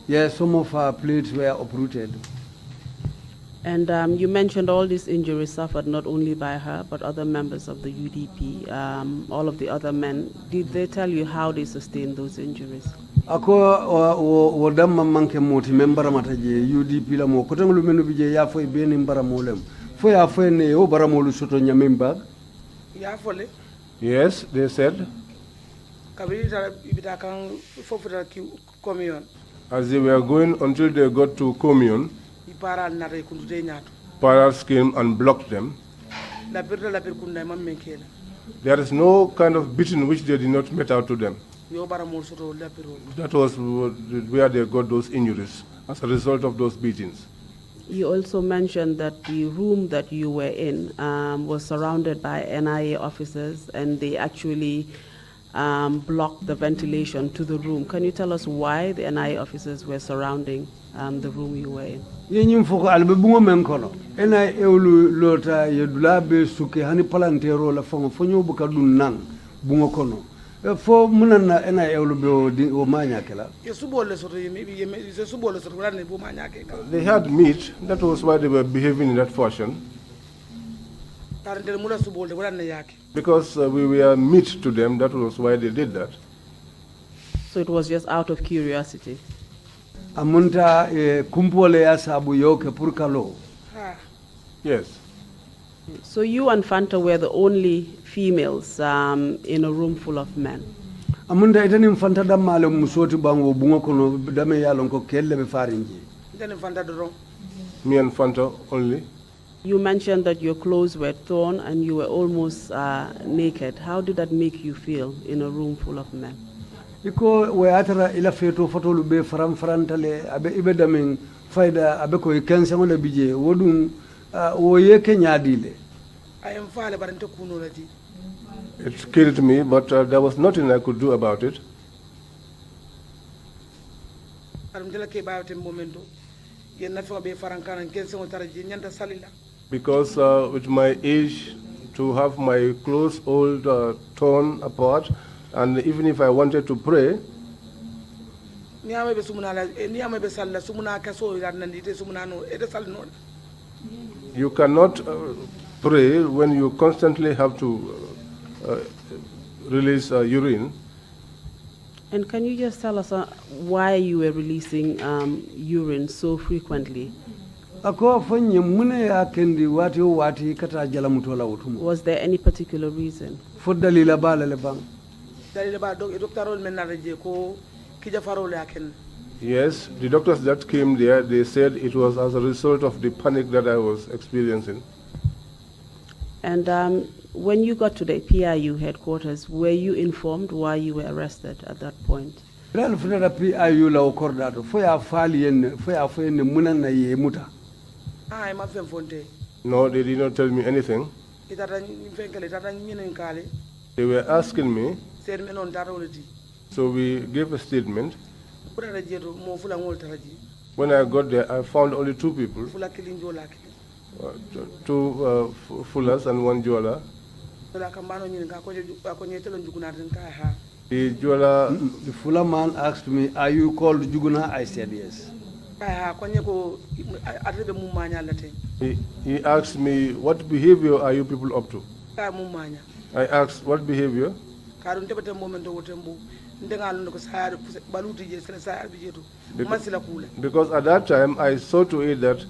Yes, some of her plates were uprooted. And you mentioned all these injuries suffered not only by her, but other members of the UDP, all of the other men. Did they tell you how they sustained those injuries? Ako wodamma manke moti membara mataje UDP la mo kotangulu menu bije ya foi beni mbara molem. Foi ya foi ne o bara molu soto nyamemba. Ya fole. Yes, they said. As they were going until they got to commune, parents came and blocked them. There is no kind of beating which they did not met out to them. That was where they got those injuries as a result of those beatings. You also mentioned that the room that you were in was surrounded by NIA officers, and they actually blocked the ventilation to the room. Can you tell us why the NIA officers were surrounding the room you were in? Yenyum foko albe bungo menkono. NIA elu lota yedulabe suke hani palantero la fongo fonyo buka dunnan bungo kono. Fo munana NIA elu be o manyakela. They had meat. That was why they were behaving in that fashion. Because we were meat to them, that was why they did that. So it was just out of curiosity? Amunta kumpole asabu yoke purkalo. Yes. So you and Fanta were the only females in a room full of men? Amunda itani Fanta damale musoti bango bungo kono dame yalonko kelle be farinji. Me and Fanta only. You mentioned that your clothes were torn and you were almost naked. How did that make you feel in a room full of men? Iko we atara ila feto fotolu be farantale abe ibe damen faida abe ko kense ngole bije wodun wo yeke nyaadile. I am fale barante kuno lati. It killed me, but there was nothing I could do about it. Because with my age, to have my clothes all torn apart, and even if I wanted to pray, you cannot pray when you constantly have to release urine. And can you just tell us why you were releasing urine so frequently? Was there any particular reason? Yes, the doctors that came there, they said it was as a result of the panic that I was experiencing. And when you got to the PIU headquarters, were you informed why you were arrested at that point? No, they did not tell me anything. They were asking me, so we gave a statement. When I got there, I found only 2 people, 2 Fullers and 1 Jola. The fuller man asked me, "Are you called Jukuna?" I said yes. He asked me, "What behavior are you people up to?" I asked, "What behavior?" Because at that time I saw to it that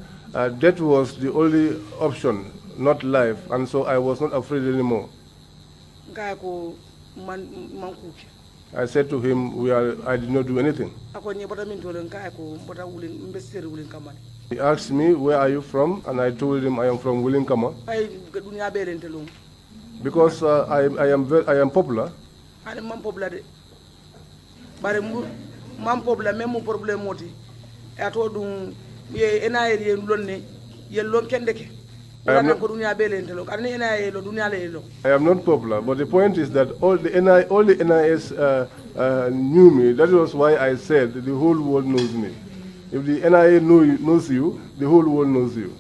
death was the only option, not life, and so I was not afraid anymore. I said to him, I did not do anything. He asked me, "Where are you from?" And I told him I am from Willinkama. Because I am popular. I am not popular, but the point is that all the NIS knew me. That was why I said the whole world knows me. If the NIA knows you, the whole world knows you.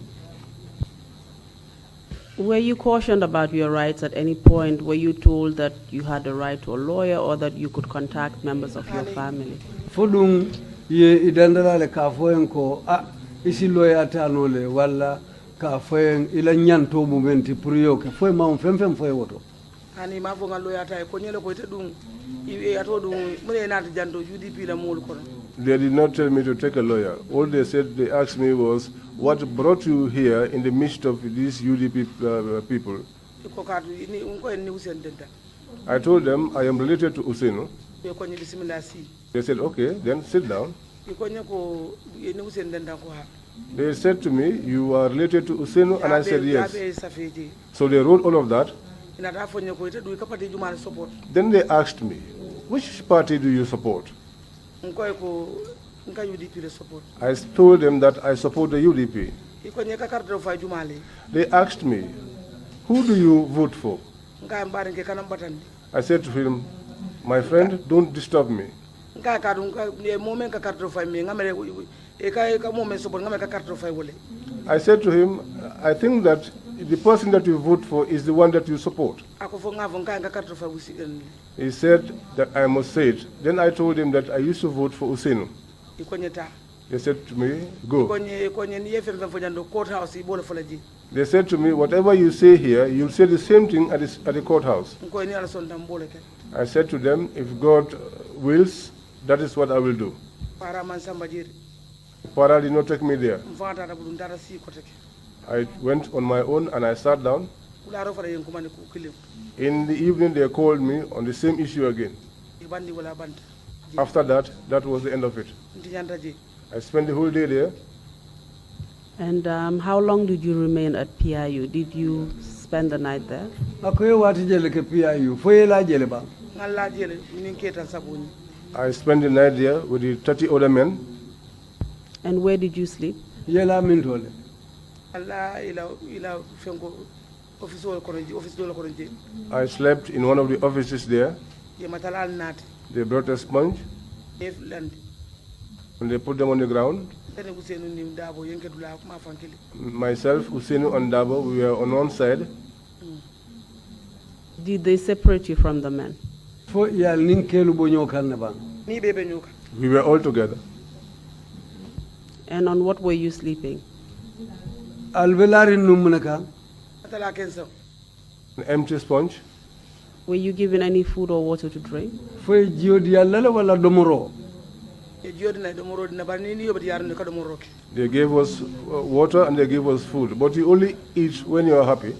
Were you cautioned about your rights at any point? Were you told that you had a right to a lawyer or that you could contact members of your family? Fodung ye idandala le kafoyen ko isi lawyer tanole wala kafoyen ila nyanto momenti priyo ke foy ma fem foy woto. Ani ma fonga lawyer tay ko nyele ko tedum ato dum mune nat jando UDP la mol ko. They did not tell me to take a lawyer. All they asked me was, "What brought you here in the midst of these UDP people?" I told them I am related to Useno. They said, "Okay, then sit down." They said to me, "You are related to Useno," and I said yes. So they wrote all of that. Then they asked me, "Which party do you support?" I told them that I support the UDP. They asked me, "Who do you vote for?" I said to him, "My friend, don't disturb me." I said to him, "I think that the person that you vote for is the one that you support." He said that I must say it. Then I told him that I used to vote for Useno. They said to me, "Go." They said to me, "Whatever you say here, you'll say the same thing at the courthouse." I said to them, "If God wills, that is what I will do." Para did not take me there. I went on my own and I sat down. In the evening, they called me on the same issue again. After that, that was the end of it. I spent the whole day there. And how long did you remain at PIU? Did you spend the night there? I spent the night there with the 30 other men. And where did you sleep? I slept in one of the offices there. They brought a sponge and they put them on the ground. Myself, Usenu and Dabo, we were on one side. Did they separate you from the men? We were all together. And on what were you sleeping? An empty sponge. Were you given any food or water to drink? They gave us water and they gave us food, but you only eat when you are happy.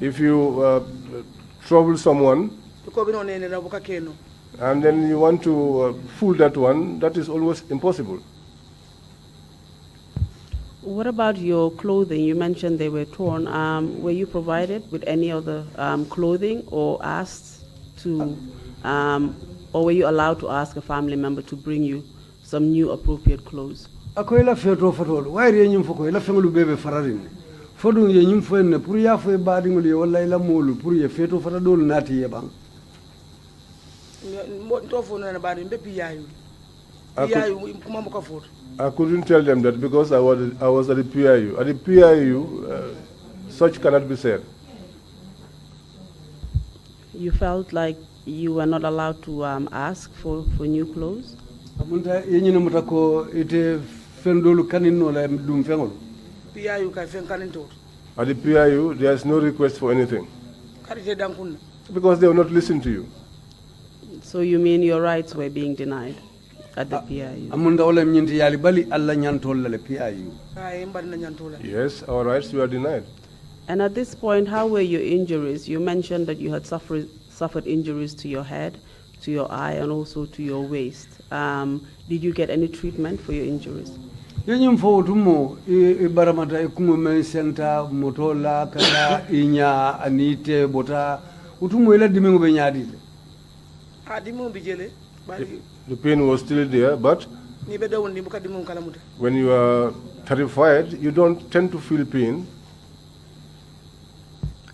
If you trouble someone and then you want to fool that one, that is always impossible. What about your clothing? You mentioned they were torn. Were you provided with any other clothing or asked to, or were you allowed to ask a family member to bring you some new appropriate clothes? I couldn't tell them that because I was at the PIU. At the PIU, such cannot be said. You felt like you were not allowed to ask for new clothes? Amunta yenyina mutako ite fendolu kanino la dum fengol. PIU ka fen kanin to. At the PIU, there is no request for anything. Because they will not listen to you. So you mean your rights were being denied at the PIU? Amunda wala mnyinti yali bali alla nyantola le PIU. Yes, our rights were denied. And at this point, how were your injuries? You mentioned that you had suffered injuries to your head, to your eye, and also to your waist. Did you get any treatment for your injuries? Yenyim fo tumo baramata ikumu men center motola kala inya anite bota utumo ila dimingo be nyaadi. The pain was still there, but when you are terrified, you don't tend to feel pain.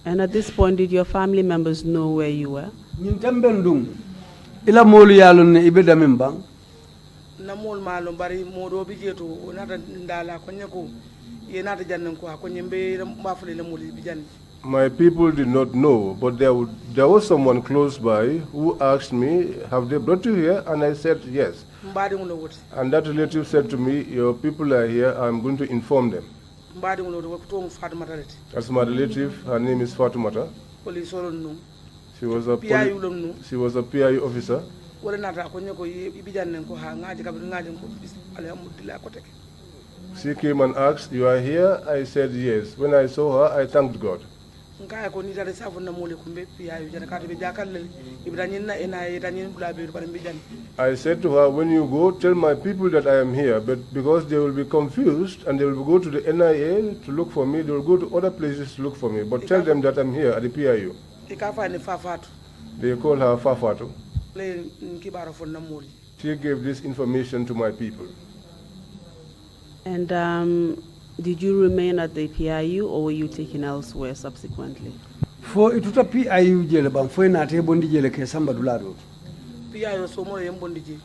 And at this point, did your family members know where you were? Ila molu yalon ne ibe damin bang. Namol malo bari modo bijeto nata ndala konyako ye nata jannen ko konyembe mafule le moli bijan. My people did not know, but there was someone close by who asked me, have they brought you here? And I said yes. And that relative said to me, your people are here, I'm going to inform them. That's my relative, her name is Fatumata. She was a PIU officer. She came and asked, you are here? I said yes. When I saw her, I thanked God. I said to her, when you go, tell my people that I am here, but because they will be confused and they will go to the NIA to look for me, they will go to other places to look for me, but tell them that I'm here at the PIU. They call her Fafatu. She gave this information to my people. And did you remain at the PIU or were you taken elsewhere subsequently? For ituta PIU jele bam foi na te bondi jele ke samba dulado. PIU so mo yembondiji.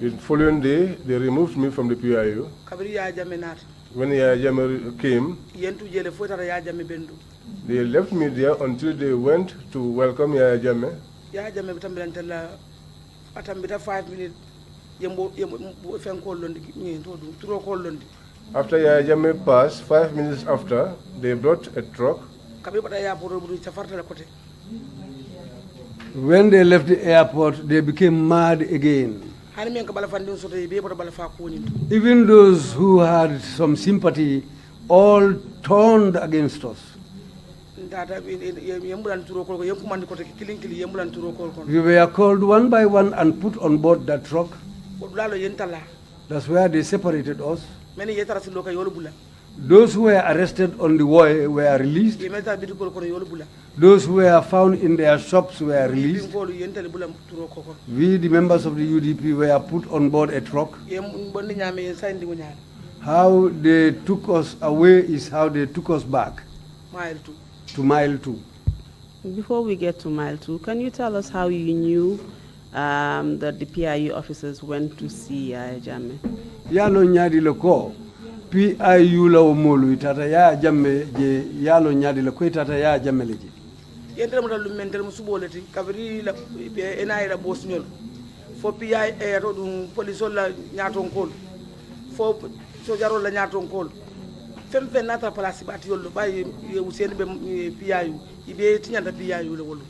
The following day they removed me from the PIU. Kabiri ya jame nat. When Yaya Jame came, yentu jele foi tara ya jame bendu. They left me there until they went to welcome Yaya Jame. Yaya Jame bitambirantela atambita 5 minutes yembo fen ko londi ni to du turo ko londi. After Yaya Jame passed, 5 minutes after, they brought a truck. When they left the airport, they became mad again. Even those who had some sympathy all turned against us. We were called one by one and put on board that truck. That's where they separated us. Those who were arrested on the way were released. Those who were found in their shops were released. We, the members of the UDP, were put on board a truck. How they took us away is how they took us back to Mile 2. Before we get to Mile 2, can you tell us how you knew that the PIU officers went to see Yaya Jame? Yalo nyadi loko PIU la omolu itata Yaya Jame je yalo nyadi loko itata Yaya Jame leji. Yentre mo dalu mentel mo suboleti kabiri la NIA la bosniol fo PIA to dum police la nyaton kol fo sojaro la nyaton kol fem fe nata place bati yollo bay useni be PIU ibe tinyanta PIU le wolu.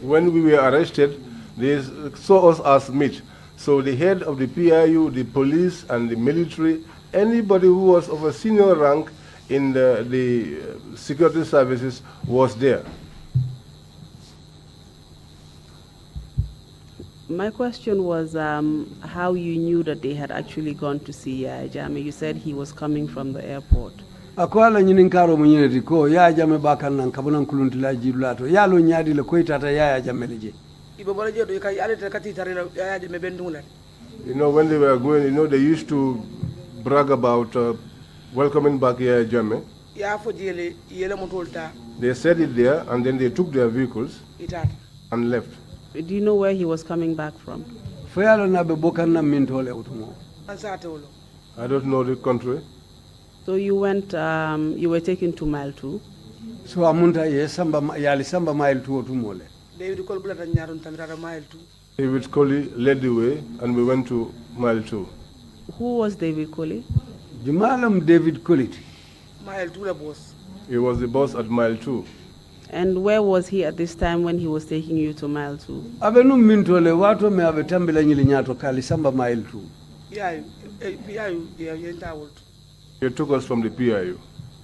When we were arrested, they saw us as meat. So the head of the PIU, the police, and the military, anybody who was of a senior rank in the security services was there. My question was how you knew that they had actually gone to see Yaya Jame. You said he was coming from the airport. Akwala nyinin karo mwenyene ko Yaya Jame bakan nan kabunan kuluntila jirulato yalo nyadi le ko itata Yaya Jame leji. You know, when they were going, you know, they used to brag about welcoming back Yaya Jame. They said it there, and then they took their vehicles and left. Do you know where he was coming back from? I don't know the country. So you went, you were taken to Mile 2? So amunta ye samba yali samba Mile 2 otumole. David Cole bulata nyaron tamira mile 2. David Colley led the way, and we went to mile 2. Who was David Colley? Jumalam David Colley. Mile 2 la boss. He was the boss at mile 2. And where was he at this time when he was taking you to mile 2? Abenu mintole watu me abetambila nyili nyato kali samba mile 2. Yeah, PIU, yeah, He took us from the PIU.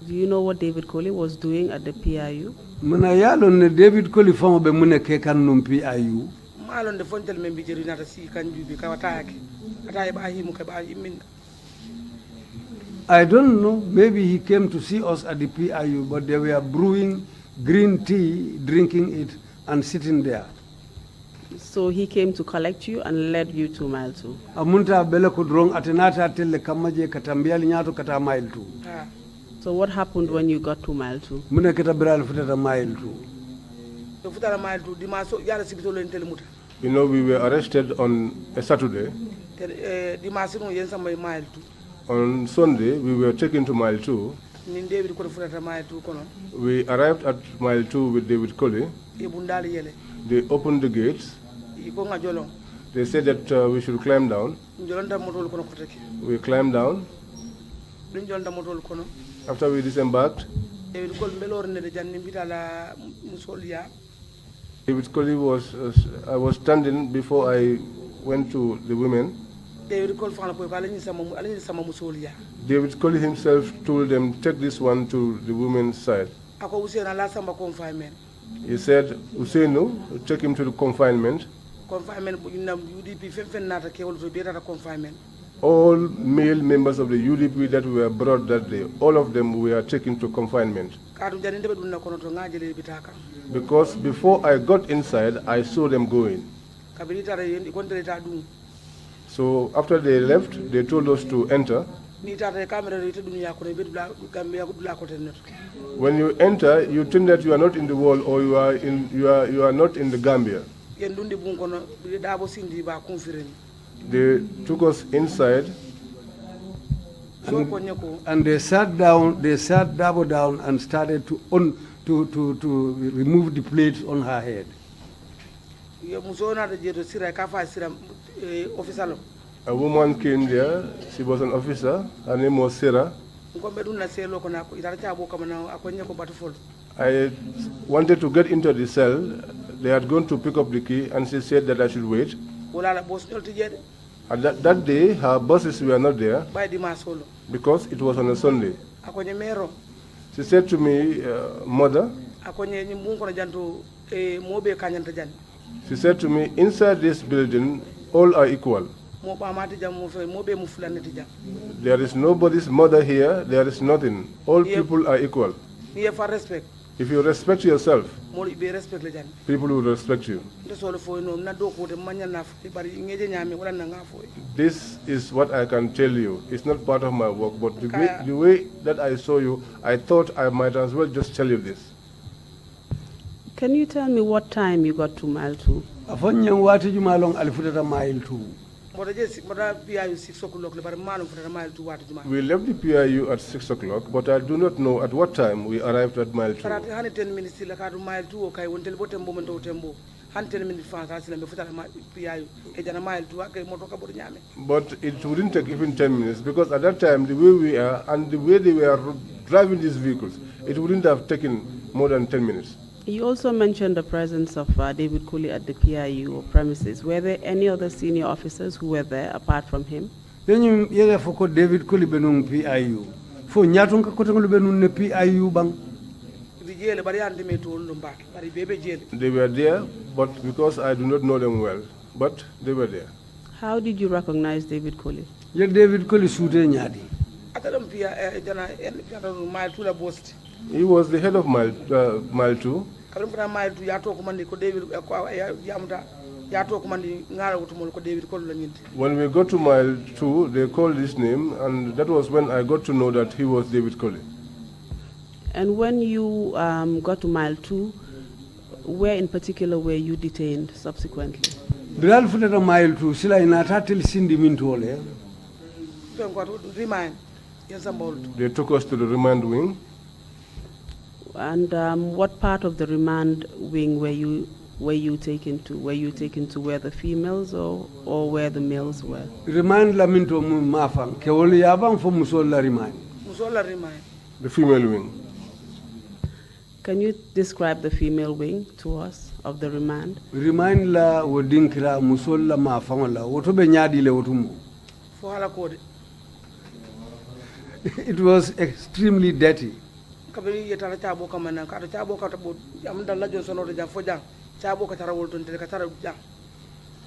Do you know what David Colley was doing at the PIU? Muna yalo ne David Colley famo be mune ke kan num PIU. Malon de fontel men bi jeri nata si kanju bi kawataake. Ataye ba himu ke ba yimin. I don't know, maybe he came to see us at the PIU, but they were brewing green tea, drinking it, and sitting there. So he came to collect you and led you to mile 2. Amunta bele kudrong atenata telle kamaje katambiali nyato kata mile 2. So what happened when you got to mile 2? Mune ketabiral futata mile 2. The futara mile 2 dimaso yara sibito len telemuta. You know, we were arrested on a Saturday. Dimaso no yensa mile 2. On Sunday, we were taken to mile 2. We arrived at mile 2 with David Colley. They opened the gates. They said that we should climb down. We climbed down. After we disembarked, David Colley was, I was standing before I went to the women. David Colley himself told them, take this one to the women's side. He said, Usainu, take him to the confinement. All male members of the UDP that were brought that day, all of them were taken to confinement. Because before I got inside, I saw them going. So after they left, they told us to enter. When you enter, you think that you are not in the world or you are not in the Gambia. They took us inside. And they sat down. They sat Dabo down and started to remove the plates on her head. A woman came there. She was an officer. Her name was Sarah. I wanted to get into the cell. They had gone to pick up the key, and she said that I should wait. And that day, her buses were not there because it was on a Sunday. She said to me, Mother, she said to me, inside this building, all are equal. There is nobody's mother here, there is nothing. All people are equal. If you respect yourself, people will respect you. This is what I can tell you. It's not part of my work, but the way that I saw you, I thought I might as well just tell you this. Can you tell me what time you got to mile 2? We left the PIU at 6 o'clock, but I do not know at what time we arrived at mile 2. But it wouldn't take even 10 minutes because at that time, the way we are and the way they were driving these vehicles, it wouldn't have taken more than 10 minutes. You also mentioned the presence of David Colley at the PIU premises. Were there any other senior officers who were there apart from him? David Colley benung PIU. Fo nyatunga kotengulu benung ne PIU bang. They were there, but because I do not know them well, but they were there. How did you recognize David Colley? Ye David Colley sute nyadi. He was the head of mile 2. When we got to mile 2, they called his name, and that was when I got to know that he was David Colley. And when you got to mile 2, where in particular were you detained subsequently? Mile 2, sila inatatil sindi mintole. They took us to the remand wing. And what part of the remand wing were you were you taken to? Were you taken to where the females or where the males were? Remind la minto mu mafang ke woli yabang fo musol la remind. Musola remind. The female wing. Can you describe the female wing to us of the remand? Remind la wodinkira musol la mafang la woto be nyadi le wotumo. For hala code. It was extremely dirty. Kabiri yetara chabo kamana kata chabo kata bod am dalla Johnson or jam for jam chabo katara wolton te katara jam.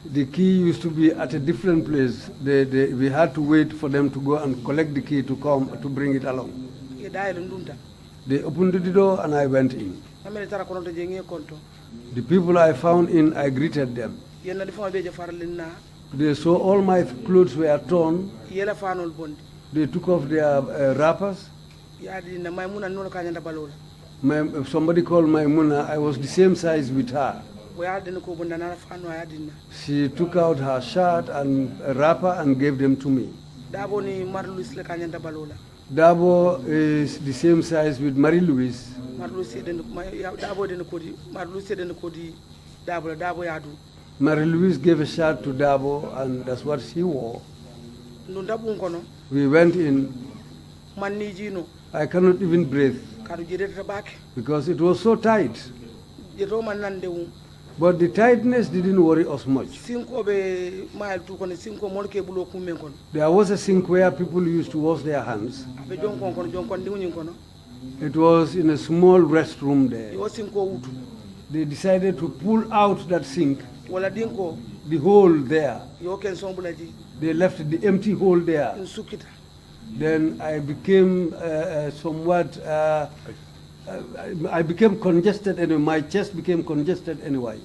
The key used to be at a different place. We had to wait for them to go and collect the key to come to bring it along. Ye dai ndunta. They opened the door and I went in. Amene tara kono te jengi konto. The people I found in, I greeted them. Yenna di fama beje farlinna. They saw all my clothes were torn. Yela fanol bondi. They took off their wrappers. Yadi na Maimuna no kanyanda balola. Somebody called Maimuna. I was the same size with her. She took out her shirt and a wrapper and gave them to me. Dabo is the same size with Marie-Louise. Marie-Louise gave a shirt to Dabo and that's what she wore. We went in. I cannot even breathe because it was so tight. But the tightness didn't worry us much. There was a sink where people used to wash their hands. It was in a small restroom there. They decided to pull out that sink, the hole there. They left the empty hole there. Then I became I became congested anyway. My chest became congested anyway.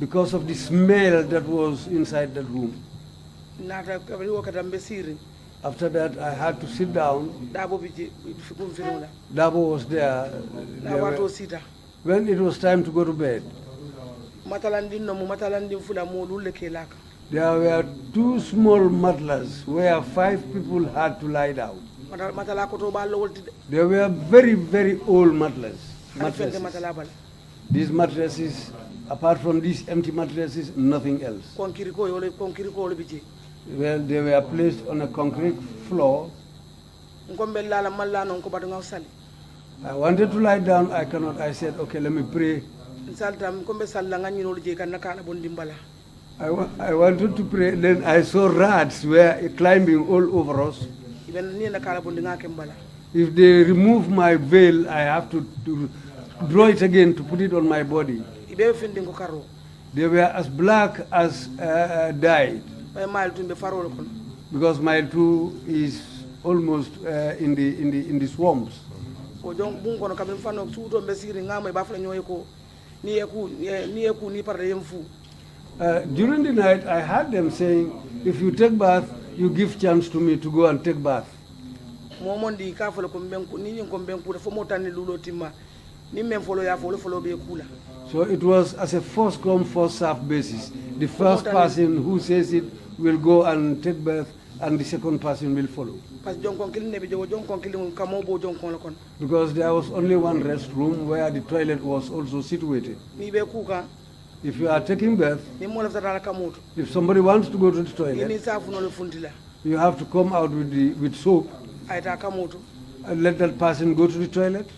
Because of the smell that was inside that room. After that, I had to sit down. Dabo was there. When it was time to go to bed, there were 2 small mattresses where 5 people had to lie down. They were very, very old mattresses. These mattresses, apart from these empty mattresses, nothing else. Well, they were placed on a concrete floor. I wanted to lie down, I cannot. I said, okay, let me pray. I wanted to pray, then I saw rats were climbing all over us. If they remove my veil, I have to draw it again to put it on my body. They were as black as dyed. Because mile 2 is almost in the swamps. During the night, I heard them saying, if you take bath, you give chance to me to go and take bath. So it was as a first come, first served basis. The first person who says it will go and take bath, and the second person will follow. Because there was only one restroom where the toilet was also situated. If you are taking bath, if somebody wants to go to the toilet, you have to come out with soap and let that person go to the toilet.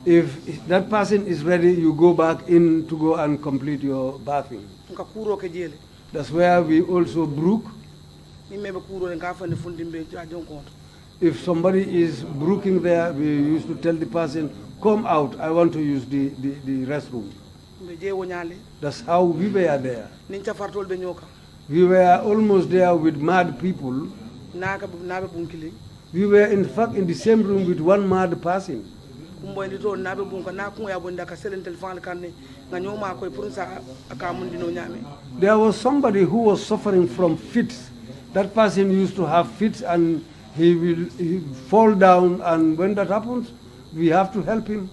If that person is ready, you go back in to go and complete your bathing. That's where we also brook. If somebody is brooking there, we used to tell the person, come out, I want to use the restroom. That's how we were there. We were almost there with mad people. We were in fact in the same room with one mad person. There was somebody who was suffering from fits. That person used to have fits and he will fall down, and when that happens, we have to help him.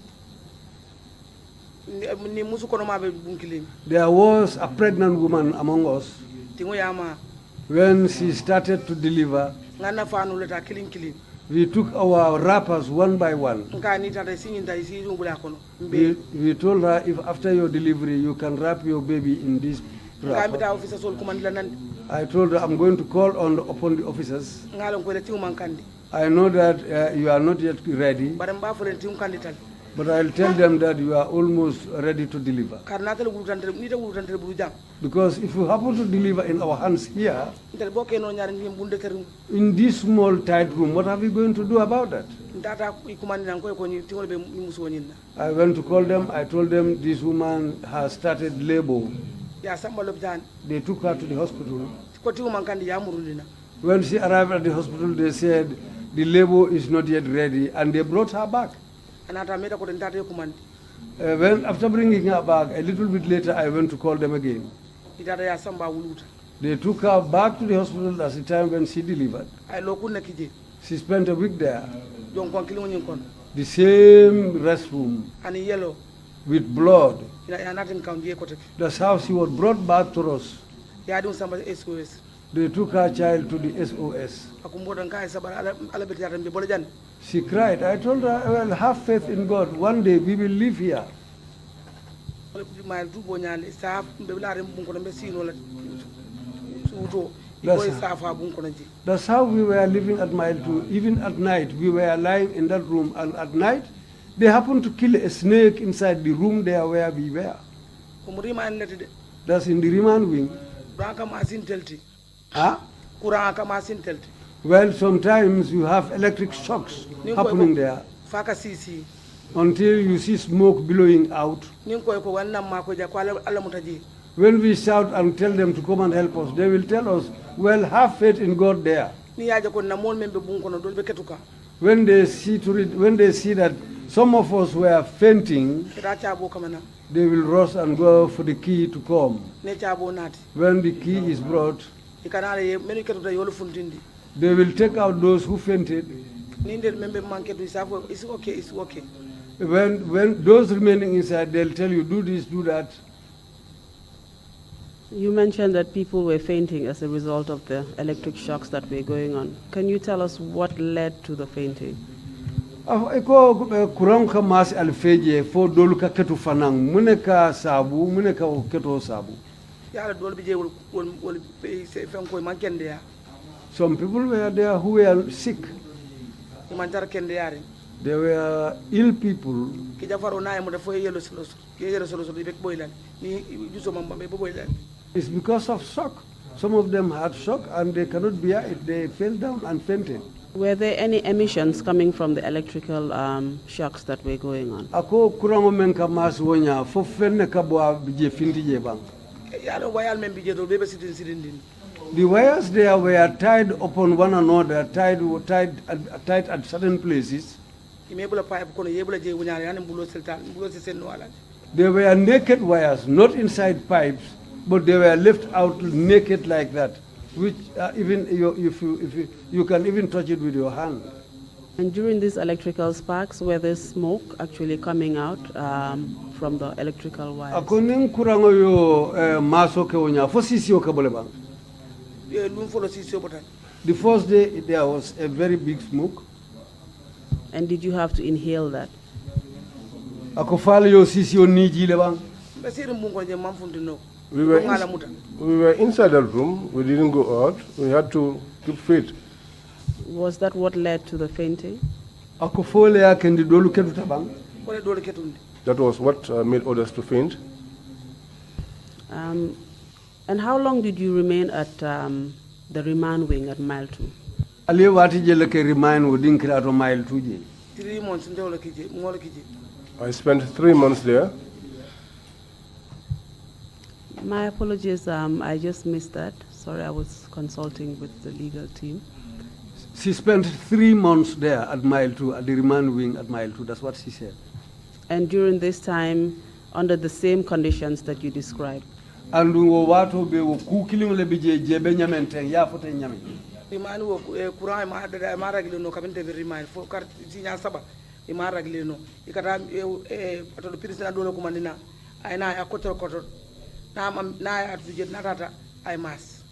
There was a pregnant woman among us. When she started to deliver, ngana fanu leta killing. we took our wrappers one by one. Ngani tata sinyinda isi ngula kono. We told her, if after your delivery you can wrap your baby in this wrapper. Ngami officer sol kumandila nandi. I told her, I'm going to call upon the officers. Ngalo ngwele timu mankandi. I know that you are not yet ready, Baramba for timu kandital. but I'll tell them that you are almost ready to deliver. Karnatal gulutantre nita gulutantre burujang. Because if you happen to deliver in our hands here, Ntel boke no nyar ngim bunde kerum. in this small tight room, what are we going to do about that? Ndata ikumandi nanko ko ni timol be muso nyinna. I went to call them. I told them this woman has started labor. Ya samba lobjan. They took her to the hospital. Ko timu mankandi ya murulina. When she arrived at the hospital, they said the labor is not yet ready, and they brought her back. Anata meta ko ndata kumandi. When after bringing her back, a little bit later, I went to call them again. Idata ya samba wuluta. They took her back to the hospital at the time when she delivered. Ay lokuna kije. She spent a week there. Jon kon kilingo nyin kon. The same restroom Ani yellow. with blood. Ya natin count ye ko tek. That's how she was brought back to us. Ya dum samba SOS. They took her child to the SOS. Akumbodan kai sabar ala beti yatam be bolajan. She cried. I told her, well, have faith in God. One day we will live here. Mail tu bonyane staff be la rem bun ko be sino la suto That's iko how- staff bun ko ji. That's how we were living at Mile 2. Even at night, we were lying in that room. And at night, they happened to kill a snake inside the room there where we were. Kumurima en leti de. That's in the remand wing. Branka masin telti. Huh? Kuranga masin telti. Well, sometimes you have electric shocks happening there Faka sisi. until you see smoke billowing out. Nin ko wannan ma ko ja ko ala mutaji. When we shout and tell them to come and help us, they will tell us, well, have faith in God there. Ni yaje ko na mol membe bun ko no dol be ketuka. When they see that some of us were fainting, Kira cha bo kamana. they will rush and go for the key to come. Ne cha bo nati. When the key is brought, Ikanare ye menu ketuta yolu fundindi. they will take out those who fainted. Ni ndel membe manke du safo it's okay. When those remaining inside, they'll tell you, do this, do that. You mentioned that people were fainting as a result of the electric shocks that were going on. Can you tell us what led to the fainting? Iko kurang ka mas alfeje fo dolu ka ketu fanang muneka sabu muneka keto sabu. Yala dol bi je wol se fen ko man kende ya. Some people were there who were sick. Man tar kende yare. They were ill people. Ki jafaro na mo defo yelo solo. Ki yelo solo be boylan. Ni juso mamba be boylan. It's because of shock. Some of them had shock and they cannot bear it. They fell down and fainted. Were there any emissions coming from the electrical shocks that were going on? Ako kurango men ka mas wonya fo fenne ka bo bije findi je bang. Yalo wayal men bije do be sidin din. The wires there were tied upon one another, tied at certain places. Imebula pipe kono yebula je wunyare yani mbulo seltan mbulo se sen wala. They were naked wires, not inside pipes, but they were left out naked like that, which even if you can even touch it with your hand. And during these electrical sparks, were there smoke actually coming out from the electrical wires? Akoning kurango yo maso ke wonya fo sisio ka bole bang. Lum folo sisio botan. The first day there was a very big smoke. And did you have to inhale that? Ako fal yo sisio niji le bang. Be sirim bungo je mamfundi no. We were inside that room. We didn't go out. We had to keep fit. Was that what led to the fainting? Ako fole ya kendi dolu ketu tabang. Kole dole ketundi. That was what made others to faint. And how long did you remain at the remand wing at Mile 2? Ali wati jele ke remind wo dinkira to Mile 2 je. 3 months ndewla kije ngola kije. I spent 3 months there. My apologies, I just missed that. Sorry, I was consulting with the legal team. She spent 3 months there at Mile 2, at the remand wing at Mile 2. That's what she said. And during this time, under the same conditions that you described? And wo wato be wo kukiling le bije jebe nyamente ya fote nyame. Remind wo courant ma da ma ragle no kabinte be remind fo carte signa saba e ma ragle no ikata to president do ko mandina ay na ya kotor na ya atuje na tata ay mas.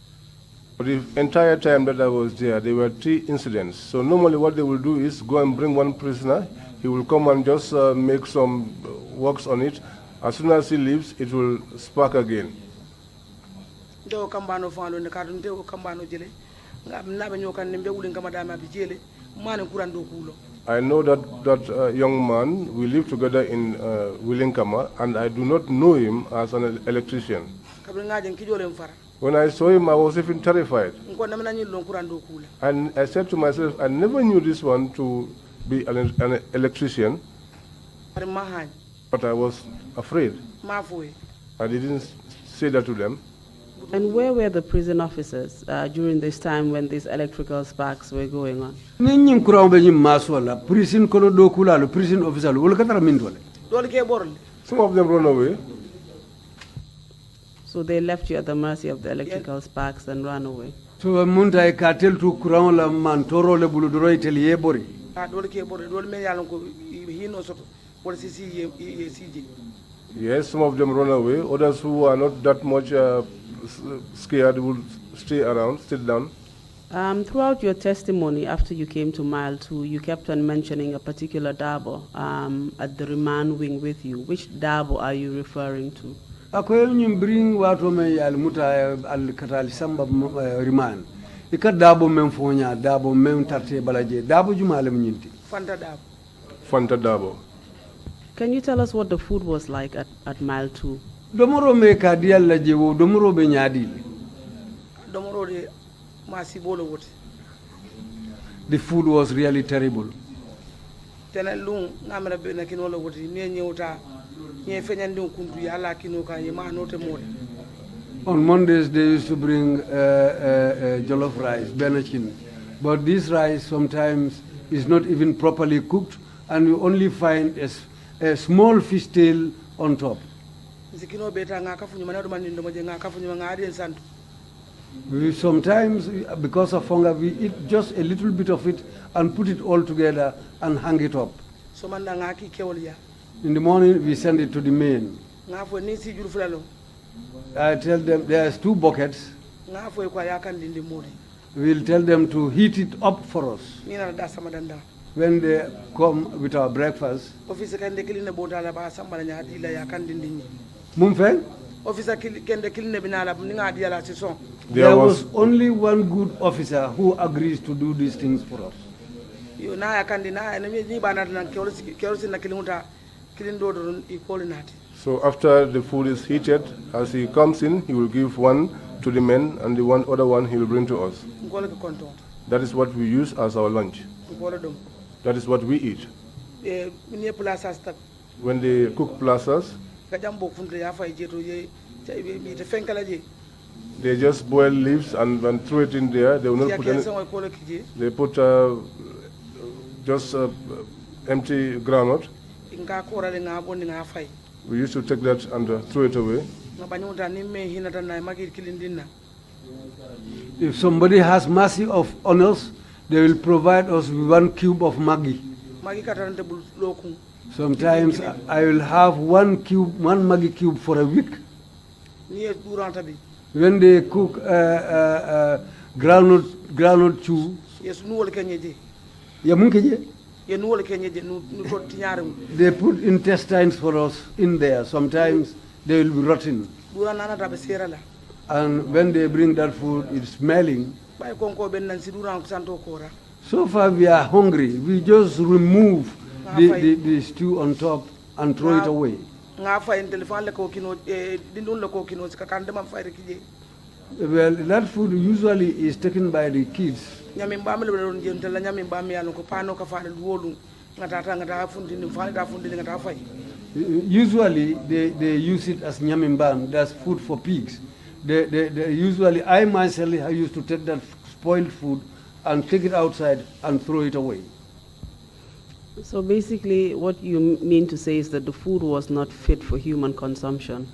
For the entire time that I was there were 3 incidents. So normally what they will do is go and bring one prisoner. He will come and just make some works on it. As soon as he leaves, it will spark again. I know that young man, we live together in Willinkama, and I do not know him as an electrician. When I saw him, I was even terrified. And I said to myself, I never knew this one to be an electrician, but I was afraid. I didn't say that to them. And where were the prison officers during this time when these electrical sparks were going on? Prison officer. Some of them run away. So they left you at the mercy of the electrical sparks and ran away. So munta ka tel tu kuran la man toro le bulu doro iteli ebori. Yes, some of them run away. Others who are not that much scared will stay around, sit down. Throughout your testimony after you came to Mile 2, you kept on mentioning a particular Dabo at the remand wing with you. Which Dabo are you referring to? Akoy ñu bring wato me al muta al katal samba remand. Ika Dabo mem fonya, Dabo mem tarte balaje. Dabo juma le ñinti. Fanta Dabo. Fanta Dabo. Can you tell us what the food was like at Mile 2? Domoro me ka dial la jewo, domoro be ñaadi. Domoro de masi bolo wote. The food was really terrible. Tenen lung ngamra be na kinola wote ne ñewta ñe feñande kuntu yalla kino ka yema note more. On Mondays they used to bring jollof rice, benachin. But this rice sometimes is not even properly cooked, and you only find a small fish tail on top. We sometimes, because of hunger, we eat just a little bit of it and put it all together and hang it up. In the morning, we send it to the men. I tell them there's 2 buckets. We'll tell them to heat it up for us. When they come with our breakfast, there was only one good officer who agrees to do these things for us. So after the food is heated, as he comes in, he will give one to the men, and the other one he will bring to us. That is what we use as our lunch. That is what we eat. When they cook plazas, they just boil leaves and throw it in there. They will not put any. They put just empty groundnut. We used to take that and throw it away. If somebody has mercy on us, they will provide us with 1 cube of Maggi. Sometimes I will have 1 Maggi cube for a week. When they cook groundnut chew, they put intestines for us in there. Sometimes they will be rotten. And when they bring that food, it's smelling. So far we are hungry. We just remove the stew on top and throw it away. Well, that food usually is taken by the kids. Usually they use it as nyamimbam, that's food for pigs. Usually I myself I used to take that spoiled food and take it outside and throw it away. So basically what you mean to say is that the food was not fit for human consumption.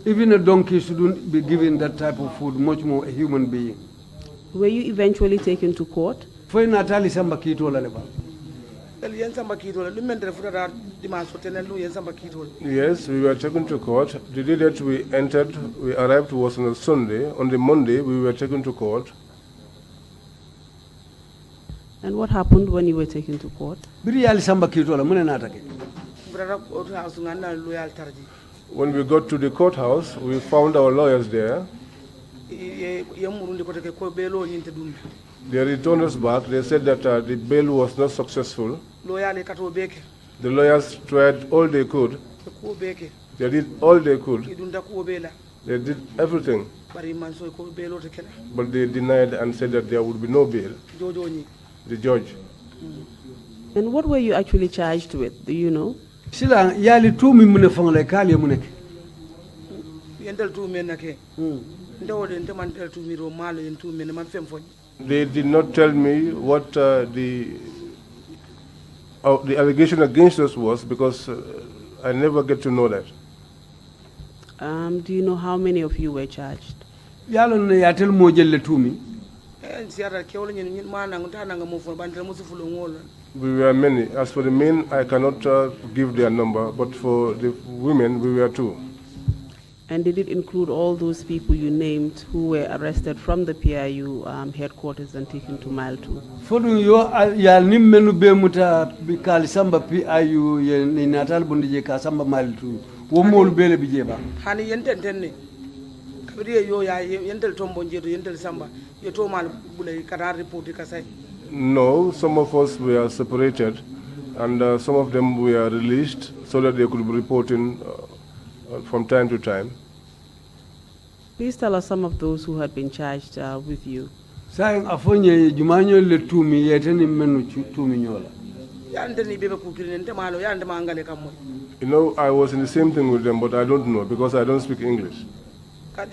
Even a donkey shouldn't be given that type of food, much more a human being. Were you eventually taken to court? Yes, we were taken to court. The day that we arrived was on a Sunday. On the Monday, we were taken to court. And what happened when you were taken to court? Biri yali samba kitola mune natake. When we got to the courthouse, we found our lawyers there. They returned us back. They said that the bail was not successful. The lawyers tried all they could. They did all they could. They did everything. But they denied and said that there would be no bail. The judge. And what were you actually charged with? Do you know? Sila yali tu mi mune fangale kali mune ke. They did not tell me what the allegation against us was because I never get to know that. Do you know how many of you were charged? Yalo ne yatel mo jelle tu mi. We were many. As for the men, I cannot give their number, but for the women, we were two. And did it include all those people you named who were arrested from the PIU headquarters and taken to Mile 2? Fodu yo ya nimmenu be muta bikali samba PIU ye ni natal bondije ka samba Mile 2. Wo mol bele bijeba. Hani yententenne. Kabiri yo ya yentel tombo njeto yentel samba. Yo to mal bulay kada report kasai. No, some of us were separated, and some of them were released so that they could be reporting from time to time. Please tell us some of those who had been charged with you. Saying afonye jumanyo le tumi yeteni menu tumi nyola. You know, I was in the same thing with them, but I don't know because I don't speak English. Well,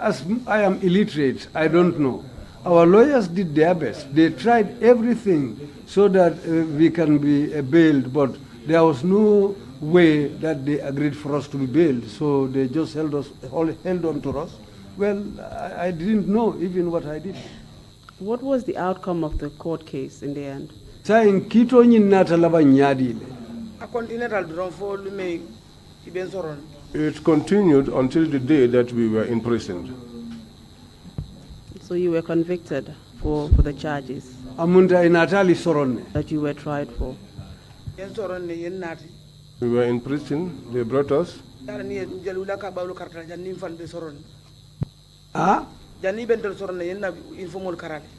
as I am illiterate, I don't know. Our lawyers did their best. They tried everything so that we can be bailed, but there was no way that they agreed for us to be bailed. So they just held on to us. Well, I didn't know even what I did. What was the outcome of the court case in the end? Saying kito nata laba nyadile. It continued until the day that we were imprisoned. So you were convicted for the charges Amunda inatali soronne. that you were tried for? We were in prison. They brought us. Ah?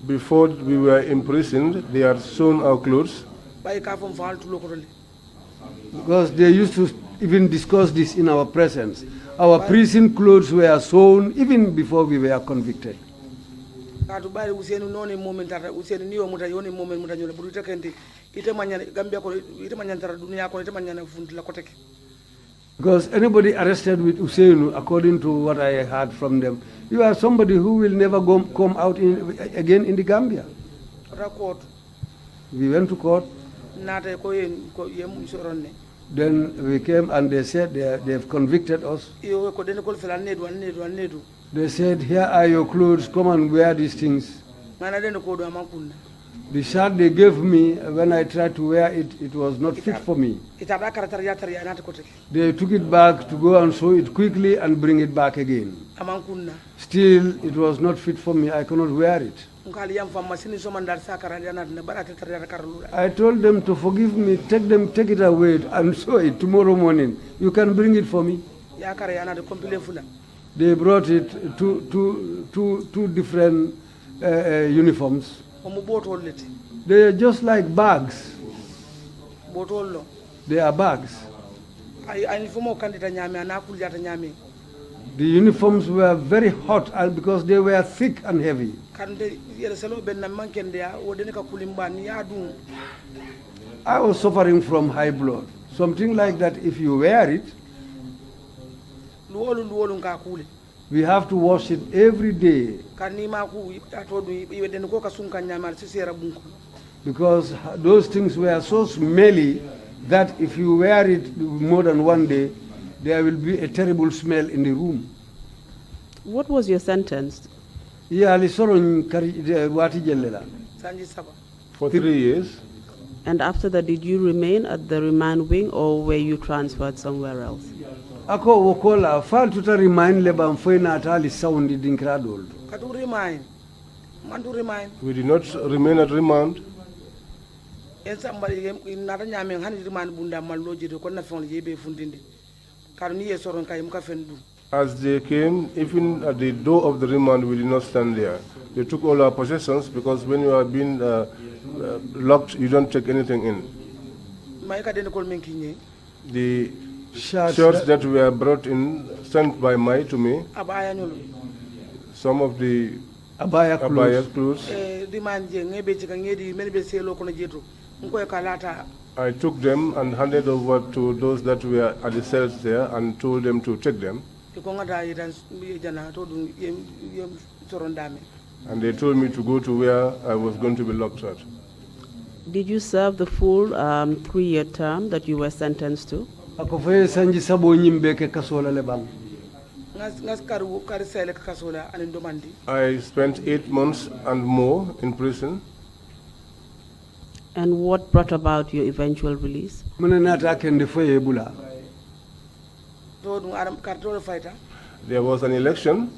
Before we were imprisoned, they had sewn our clothes. Because they used to even discuss this in our presence. Our prison clothes were sewn even before we were convicted. Because anybody arrested with Usainu, according to what I heard from them, you are somebody who will never come out again in the Gambia. We went to court. Then we came and they said they have convicted us. They said, here are your clothes, come and wear these things. The shirt they gave me, when I tried to wear it, it was not fit for me. They took it back to go and sew it quickly and bring it back again. Still, it was not fit for me. I cannot wear it. I told them to forgive me, take it away and sew it tomorrow morning. You can bring it for me. They brought it two different uniforms. They are just like bags. They are bags. The uniforms were very hot because they were thick and heavy. I was suffering from high blood. Something like that, if you wear it, we have to wash it every day. Because those things were so smelly that if you wear it more than one day, there will be a terrible smell in the room. What was your sentence? For 3 years. And after that, did you remain at the remand wing or were you transferred somewhere else? Ako wokola fal tuta remind lebam foina atali soundi dinkradol. Katu remind. Man to remind. We did not remain at remand. En somebody nata nyame hani remand bunda maloji to konna fon yebe fundinde. Karni yesoron kay muka fendu. As they came, even at the door of the remand, we did not stand there. They took all our possessions because when you are being locked, you don't take anything in. The shirts that were brought in, sent by Mai to me, some of the abaya clothes, I took them and handed over to those that were at the cells there and told them to take them. And they told me to go to where I was going to be locked at. Did you serve the full 3-year term that you were sentenced to? I spent 8 months and more in prison. And what brought about your eventual release? There was an election.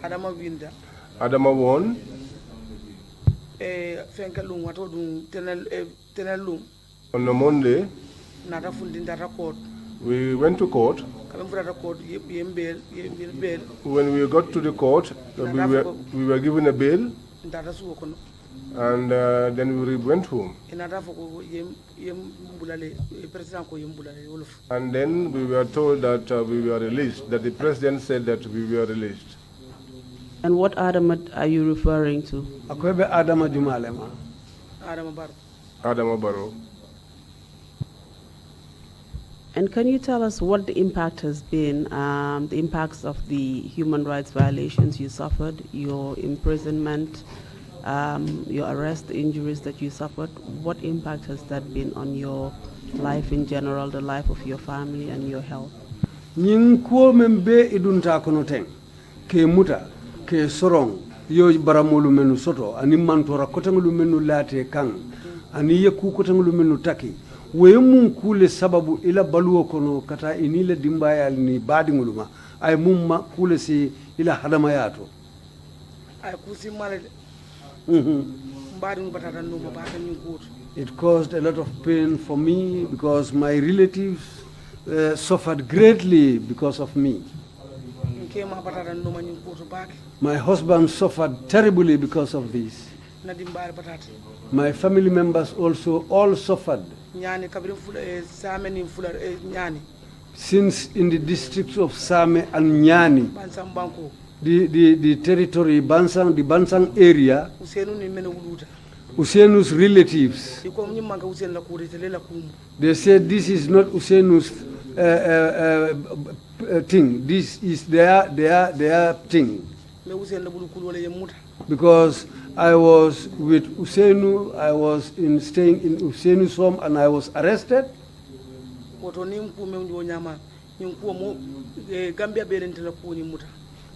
Adama won. On a Monday, we went to court. When we got to the court, we were given a bail. And then we went home. And then we were told that we were released, that the president said that we were released. And what Adama are you referring to? Adama Jumalema. Adama Barrow. And can you tell us what the impact has been, the impacts of the human rights violations you suffered, your imprisonment, your arrest, the injuries that you suffered? What impact has that been on your life in general, the life of your family and your health? Ke muta ke sorong yo baramolu menu soto ani mantora kotangulu menu late kang ani yeku kotangulu menu taki we mun kule sababu ila baluwo kono kata inile dimbayal ni badinguluma ay mumma kule si ila hadama yato ay kusi male mbadingu batata no mabata nyukuto. It caused a lot of pain for me because my relatives suffered greatly because of me. My husband suffered terribly because of this. My family members also all suffered. Since in the districts of Same and Nyani, the territory, the Bansang area, Useinu's relatives, they said this is not Useinu's thing, this is their thing. Because I was with Useinu, I was staying in Useinu's home and I was arrested.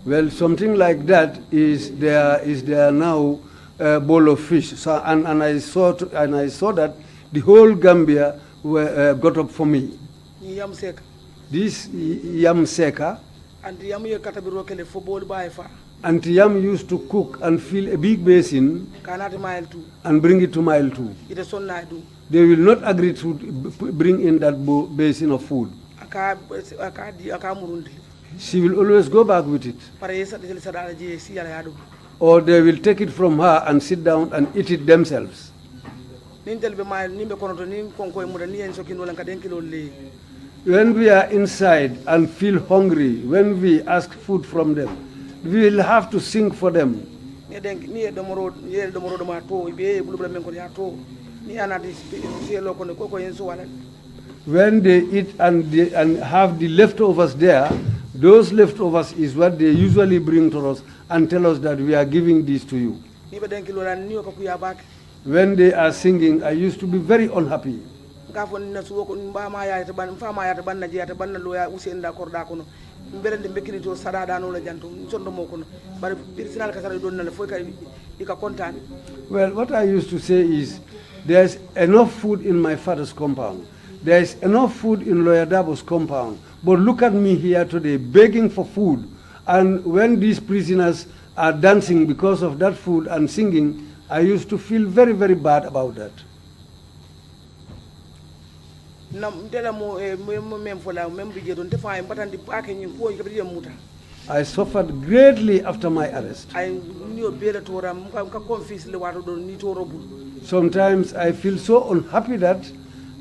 Well, something like that is there now. Bowl of fish. So and I saw that the whole Gambia got up for me. This yam seka. And yam used to cook and fill a big basin and bring it to Mile 2. They will not agree to bring in that basin of food. She will always go back with it. Or they will take it from her and sit down and eat it themselves. When we are inside and feel hungry, when we ask food from them, we will have to sing for them. When they eat and have the leftovers there, those leftovers is what they usually bring to us and tell us that we are giving this to you. When they are singing, I used to be very unhappy. ngafon na suwo ko mbama ya ta ban fama ya ta ban na je ta ban na loya usen da korda kono mberende bekini to sadada no la janto sondo mo kono bar personal ka sara don na fo ka ika kontan. Well, what I used to say is there's enough food in my father's compound. There's enough food in Lawyer Dabo's compound. But look at me here today begging for food. And when these prisoners are dancing because of that food and singing, I used to feel very, very bad about that. I suffered greatly after my arrest. Sometimes I feel so unhappy that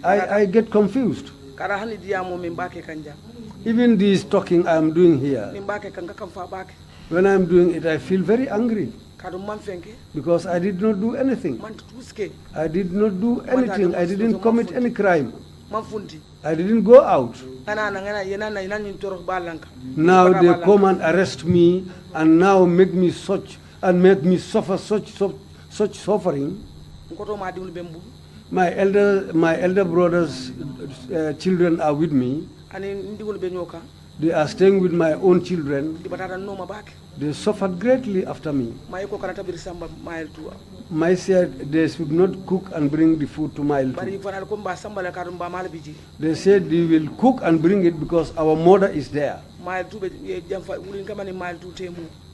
I get confused. Even this talking I am doing here, when I am doing it, I feel very angry. Because I did not do anything. I did not do anything. I didn't commit any crime. I didn't go out. Now they come and arrest me and now make me suffer such suffering. My elder brother's children are with me. They are staying with my own children. They suffered greatly after me. My said they should not cook and bring the food to Mile 2. They said they will cook and bring it because our mother is there.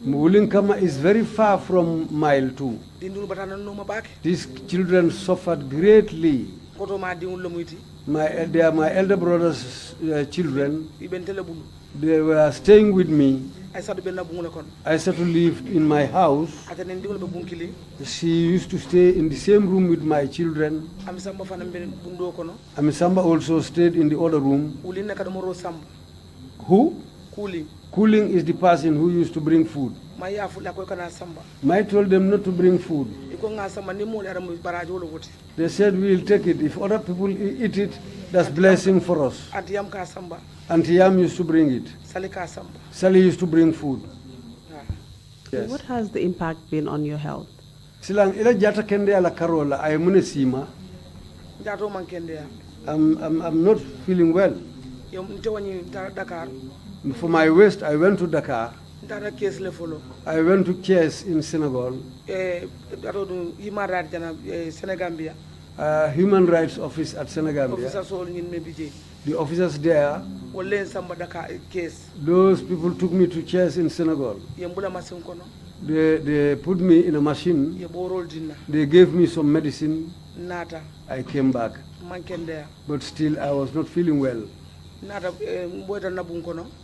Wulinkama is very far from Mile 2. These children suffered greatly. They are my elder brother's children. They were staying with me. I started to live in my house. She used to stay in the same room with my children. Amisamba also stayed in the other room. Who? Cooling is the person who used to bring food. I told them not to bring food. They said we will take it. If other people eat it, that's blessing for us. Auntie Yam used to bring it. Sally used to bring food. Yes. What has the impact been on your health? Silang ila jata kende ala karola ay munesima. I'm not feeling well. For my waist, I went to Dakar. I went to Thiès in Senegal. Human Rights Office at Senegambia. The officers there, those people took me to Thiès in Senegal. They put me in a machine. They gave me some medicine. I came back. But still, I was not feeling well.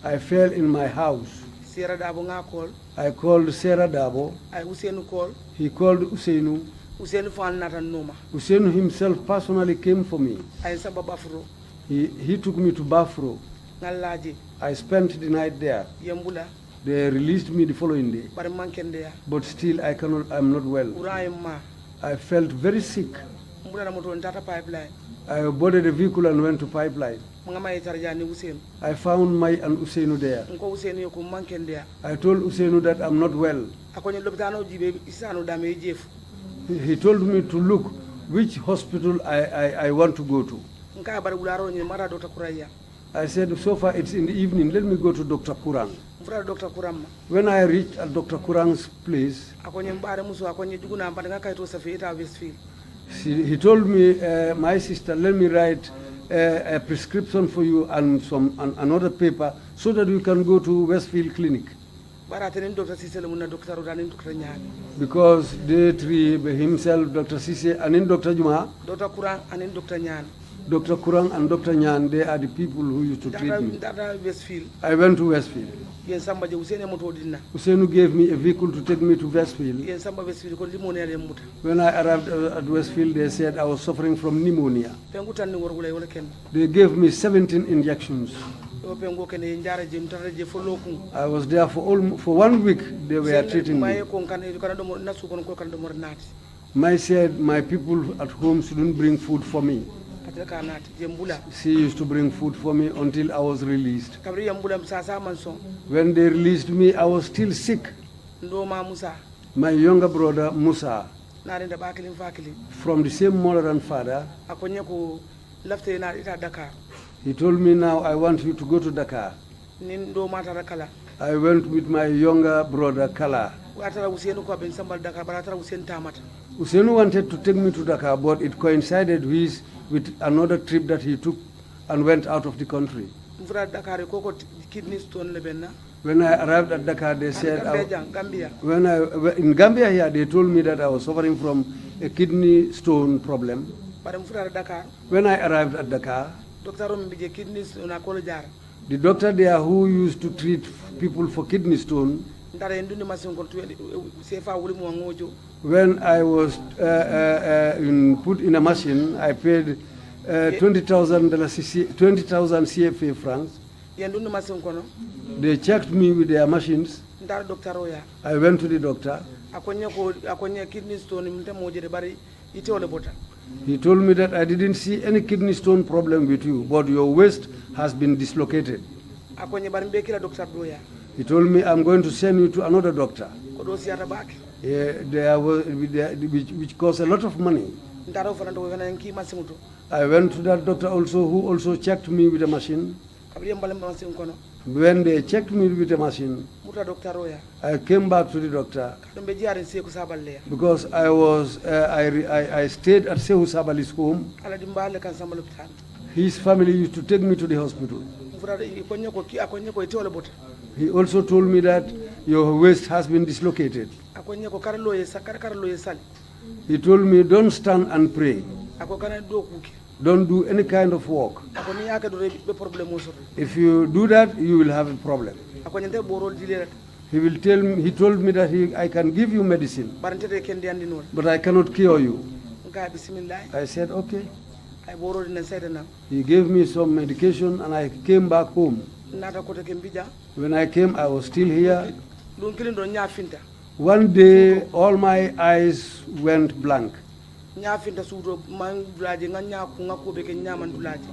I fell in my house. I called Sarah Dabo. He called Usainu. Usainu himself personally came for me. He took me to Bafro. I spent the night there. They released me the following day. But still, I'm not well. I felt very sick. I boarded a vehicle and went to Pipeline. I found Mai and Usainu there. I told Usainu that I'm not well. He told me to look which hospital I want to go to. I said, so far it's in the evening, let me go to Dr. Kurang. When I reached at Dr. Kurang's place, he told me, my sister, let me write a prescription for you and another paper so that you can go to Westfield Clinic. Because they three, himself, Dr. Sise, and then Dr. Juma, Dr. Kurang and Dr. Nyan. Dr. Kurang and Dr. Nyan, they are the people who used to treat me. I went to Westfield. Usainu gave me a vehicle to take me to Westfield. When I arrived at Westfield, they said I was suffering from pneumonia. They gave me 17 injections. I was there for 1 week. They were treating me. My said my people at home shouldn't bring food for me. She used to bring food for me until I was released. When they released me, I was still sick. My younger brother, Musa, from the same mother and father, lafte na ita Dakar. He told me, now I want you to go to Dakar. Nin do matara kala. I went with my younger brother, Kala. Atara Usenu ko ben sambal Dakar, but atara Usen tamata. Usenu wanted to take me to Dakar, but it coincided with another trip that he took and went out of the country. Mvra Dakar ko kidney stone le benna. When I arrived at Dakar, they said, Gambia. In Gambia here, they told me that I was suffering from a kidney stone problem. When I arrived at Dakar, the doctor there who used to treat people for kidney stone, when I was put in a machine, I paid 20,000 CFA francs. They checked me with their machines. I went to the doctor. He told me that I didn't see any kidney stone problem with you, but your waist has been dislocated. He told me, I'm going to send you to another doctor, which cost a lot of money. I went to that doctor also, who also checked me with a machine. When they checked me with a machine, I came back to the doctor because I stayed at Sehu Sabali's home. His family used to take me to the hospital. He also told me that your waist has been dislocated. He told me, don't stand and pray. Don't do any kind of work. If you do that, you will have a problem. He told me that I can give you medicine, but I cannot cure you. I said, okay. He gave me some medication and I came back home. When I came, I was still here. One day, all my eyes went blank.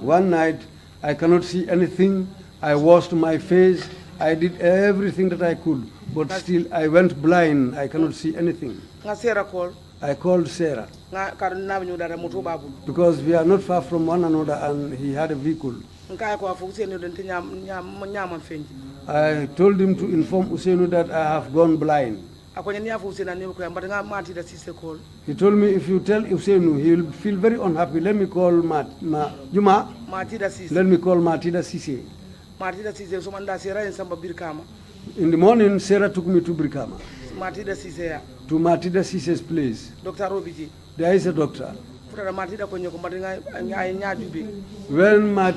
One night, I cannot see anything. I washed my face. I did everything that I could, but still I went blind. I cannot see anything. I called Sarah because we are not far from one another and he had a vehicle. I told him to inform Usenu that I have gone blind. He told me, if you tell Usenu, he will feel very unhappy. Let me call Juma. Let me call Martida Sise. In the morning, Sarah took me to Brikama. To Martida Sise's place. There is a doctor. When I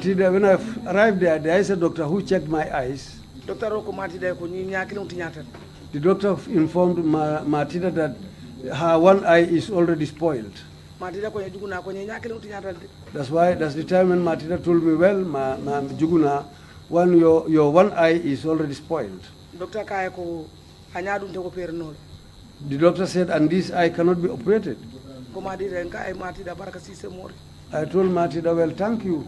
arrived there is a doctor who checked my eyes. The doctor informed Martida that her one eye is already spoiled. That's the time when Martida told me, well, Jukuna, your one eye is already spoiled. The doctor said, and this eye cannot be operated. I told Martida, well, thank you.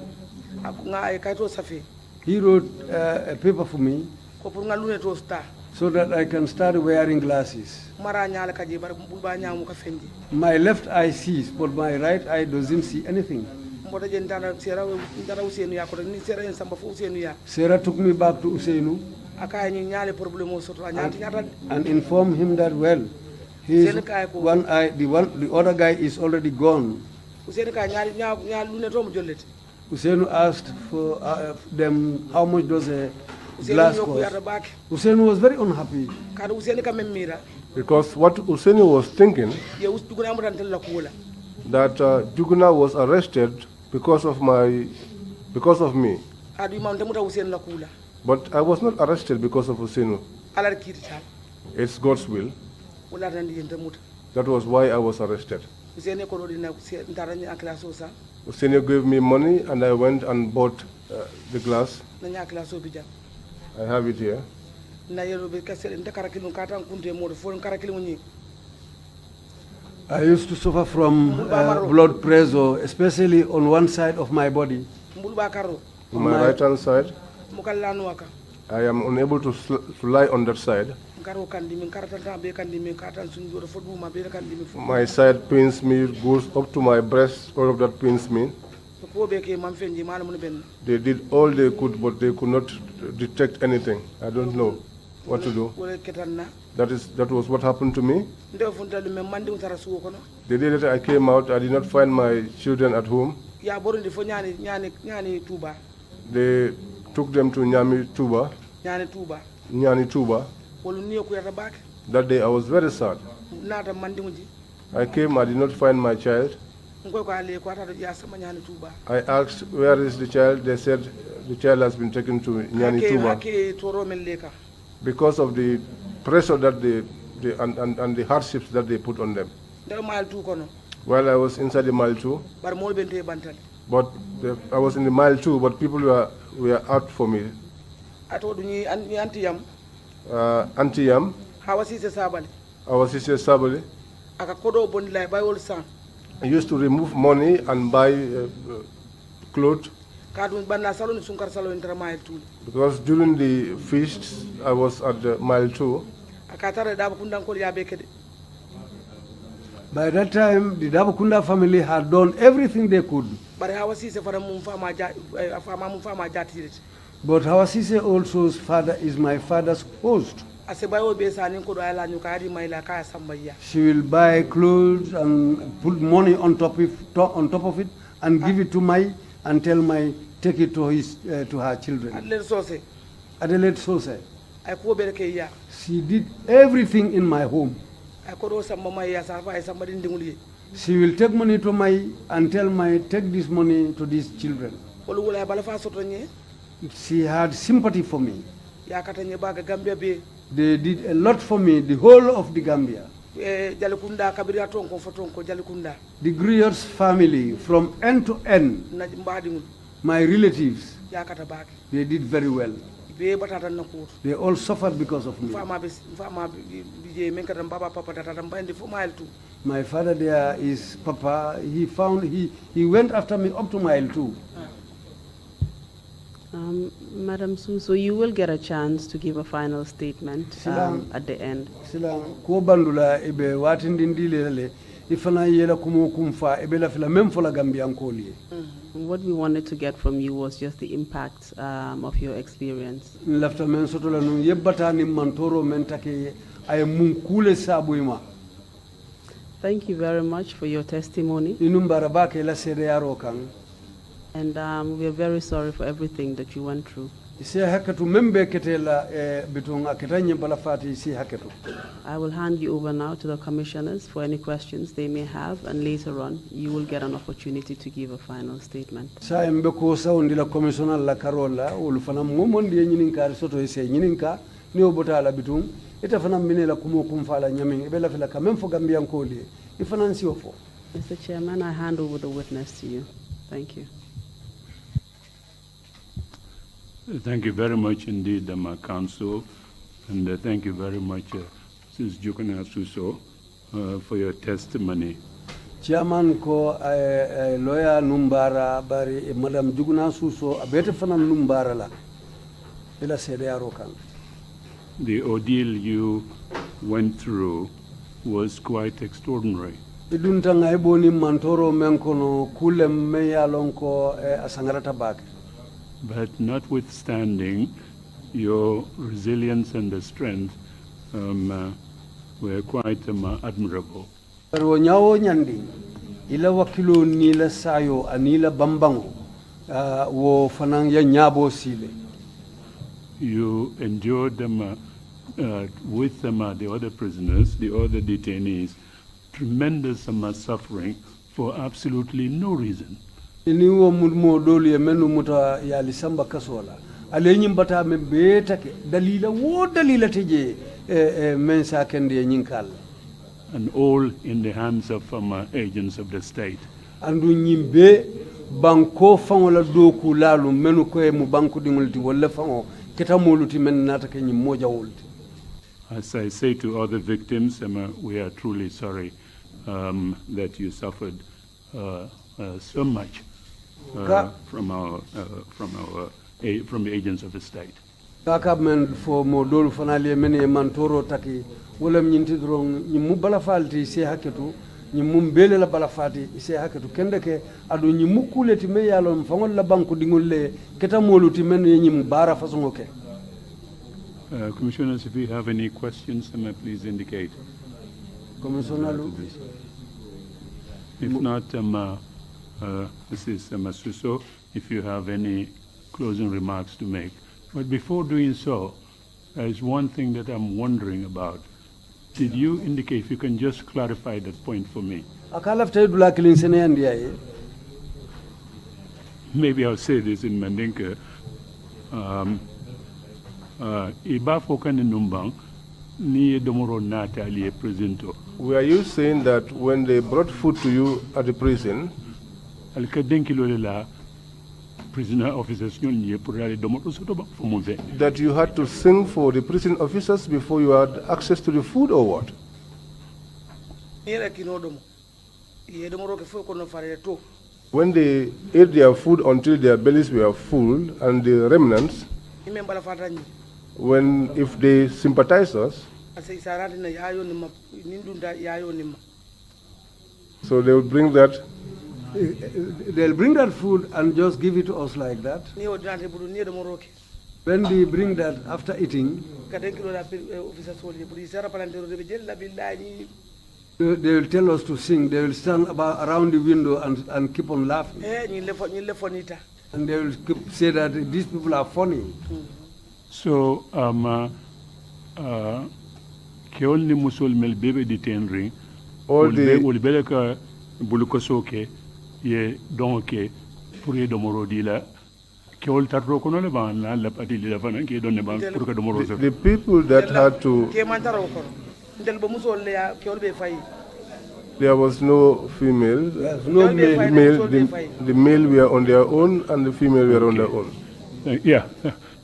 He wrote a paper for me so that I can start wearing glasses. My left eye sees, but my right eye doesn't see anything. Sarah took me back to Useinu and informed him that, well, his one eye, the other guy is already gone. Useinu asked for them how much does a glass cost. Useinu was very unhappy. Because what Useinu was thinking, that Jukuna was arrested because of me. But I was not arrested because of Useinu. It's God's will. That was why I was arrested. Useinu gave me money and I went and bought the glass. I have it here. I used to suffer from blood pressure, especially on one side of my body. On my right hand side. I am unable to lie on that side. My side pains me, goes up to my breast, all of that pains me. They did all they could, but they could not detect anything. I don't know what to do. That was what happened to me. The day that I came out, I did not find my children at home. They took them to Nyani Tuba. That day I was very sad. I came, I did not find my child. I asked, where is the child? They said, the child has been taken to Nyani Tuba. Because of the pressure that and the hardships that they put on them. While I was inside the mile 2, but I was in the mile 2, but people were out for me. Auntie Yam, I was his Sabali. I used to remove money and buy clothes. Because during the feasts, I was at the mile 2. By that time, the Dabakunda family had done everything they could. But Hawasise also's father is my father's host. She will buy clothes and put money on top of it and give it to Mai and tell Mai take it to her children. Adelaide Sose. She did everything in my home. She will take money to Mai and tell Mai take this money to these children. She had sympathy for me. They did a lot for me, the whole of the Gambia. The Griots family, from end to end, my relatives, they did very well. They all suffered because of me. My father there is Papa. He went after me up to mile 2. Madam Suso, you will get a chance to give a final statement at the end. What we wanted to get from you was just the impact of your experience. Thank you very much for your testimony. And we are very sorry for everything that you went through. I will hand you over now to the commissioners for any questions they may have, and later on you will get an opportunity to give a final statement. Mr. Chairman, I hand over the witness to you. Thank you. Thank you very much indeed, my counsel, and thank you very much, Mrs. Jukuna Suso, for your testimony. Chairman ko lawyer Numbara bari Madam Jukuna Suso abete fanam Numbara la ila sede arokan. The ordeal you went through was quite extraordinary. Idunta ngaiboni mantoro menkono kulem meyalonko asangarata bak. But notwithstanding your resilience and the strength were quite admirable. Pero nyawo nyandi ila wakilo nila sayo anila bambango wo fanang ya nyabo sile. You endured them with the other prisoners, the other detainees, tremendous suffering for absolutely no reason. Iniwo mudmo doli menu muta ya lisamba kasola ale bata me betake dalila wo dalila teje mensa kende nyinkal, and all in the hands of agents of the state. Andu nyimbe banko fangola doku lalu menu ko mu banku dingulti wala fango keta moluti men nata ke nyimoja wolti. As I say to other victims, we are truly sorry that you suffered so much from the agents of the state. Kaka men for modol fanali men e mantoro taki wala nyinti drong nyimu bala falti se haketu ñi mum bele la bala fati ise hakatu kende ke adu ñi mukule ti me yalon fangol la banku dingol le keta moluti men ñi mu bara façon ke Commissioners, if you have any questions, please indicate. Commissioner If not, Mrs. Suso, if you have any closing remarks to make. But before doing so, there is one thing that I'm wondering about. Did you indicate, if you can just clarify that point for me? Maybe I'll say this in Mandinka. Were you saying that when they brought food to you at the prison, prisoner officers that you had to sing for the prison officers before you had access to the food, or what? When they ate their food until their bellies were full and the remnants, if they sympathize us, so they will bring that. They'll bring that food and just give it to us like that. When they bring that after eating, they will tell us to sing. They will stand around the window and keep on laughing. And they will say that these people are funny. So, Keol Musul Mel Bebe detaining all the Bulukosoke. Ye donke pour ye domoro dila keol tarro kono le ban la pati dila fana ke donne ban pour que domoro so the people that had to there was no female, no male. The male were on their own and the female were on their own. Yeah,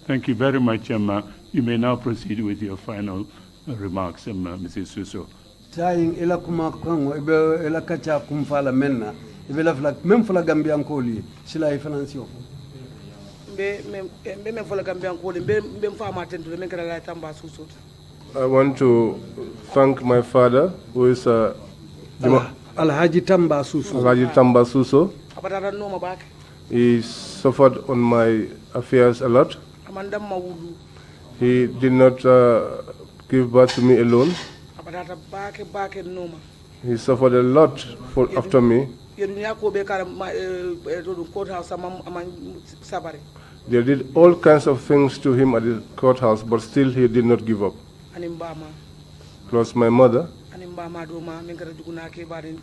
thank you very much. You may now proceed with your final remarks, Mrs. Suso. Saying ela kuma kango ebe ela kacha kumfala menna ebe la flag même fala gambian koli sila e financier mbe fala gambian koli mbe fama tentu le menkala la tamba Suso. I want to thank my father, who is Alhaji Tamba Suso. Alhaji Tamba Suso. He suffered on my affairs a lot. He did not give birth to me alone. He suffered a lot after me. They did all kinds of things to him at the courthouse, but still he did not give up. Plus my mother.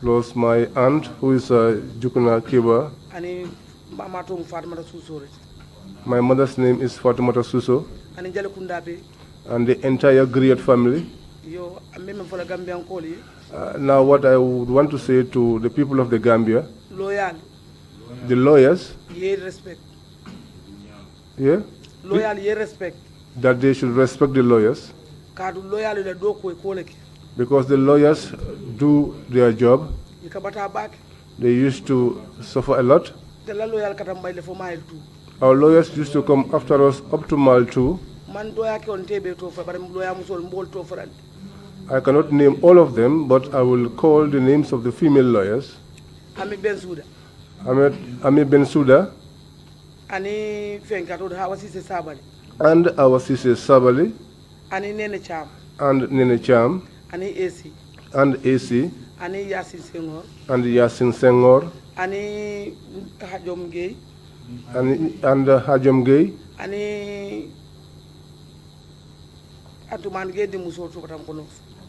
Plus my aunt, who is Jukuna Keba. My mother's name is Fatimata Suso. And the entire Griot family. Now what I would want to say to the people of the Gambia, the lawyers, yeah? Respect. That they should respect the lawyers. Because the lawyers do their job. They used to suffer a lot. Our lawyers used to come after us up to Mile 2. I cannot name all of them, but I will call the names of the female lawyers. Ami Bensouda. And our sister Sabali. And Nene Cham. And AC. And AC. And Yasin Senghor. And Hajom Gay. And Hajom Gay. And Antuman Gay de Musoto.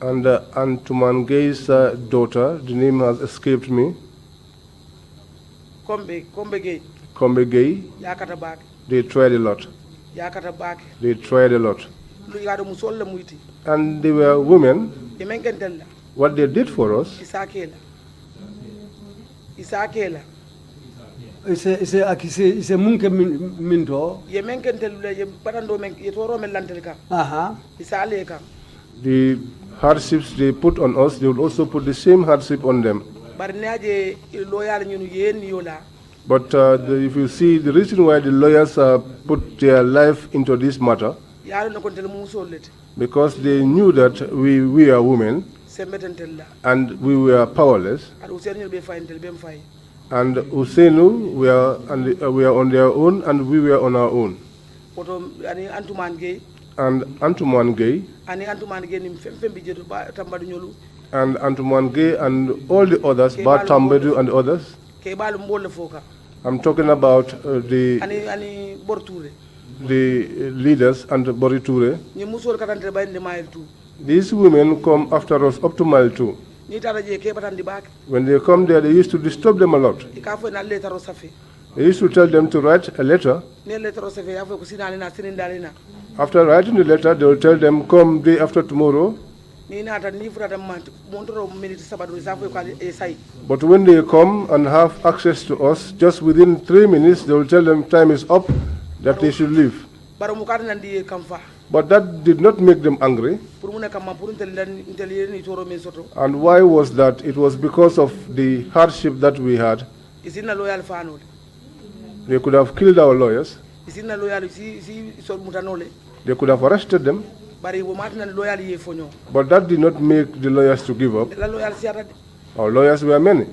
And Antuman Gay's daughter, the name has escaped me. Kombe Gay. Kombe Gay. They tried a lot. They tried a lot. And they were women. What they did for us. Ise munke minto. The hardships they put on us, they will also put the same hardship on them. But if you see the reason why the lawyers put their life into this matter, because they knew that we are women, and we were powerless. And Usainu we are on their own, and we were on our own. And Antuman Gay and Antuman Gay and all the others, Bat Tambedu and others. I'm talking about the leaders and the Boriture. These women come after us up to mile 2. When they come there, they used to disturb them a lot. They used to tell them to write a letter. After writing the letter, they will tell them, come day after tomorrow. But when they come and have access to us, just within 3 minutes, they will tell them time is up, that they should leave. But that did not make them angry. And why was that? It was because of the hardship that we had. They could have killed our lawyers. They could have arrested them. But that did not make the lawyers to give up. Our lawyers were many.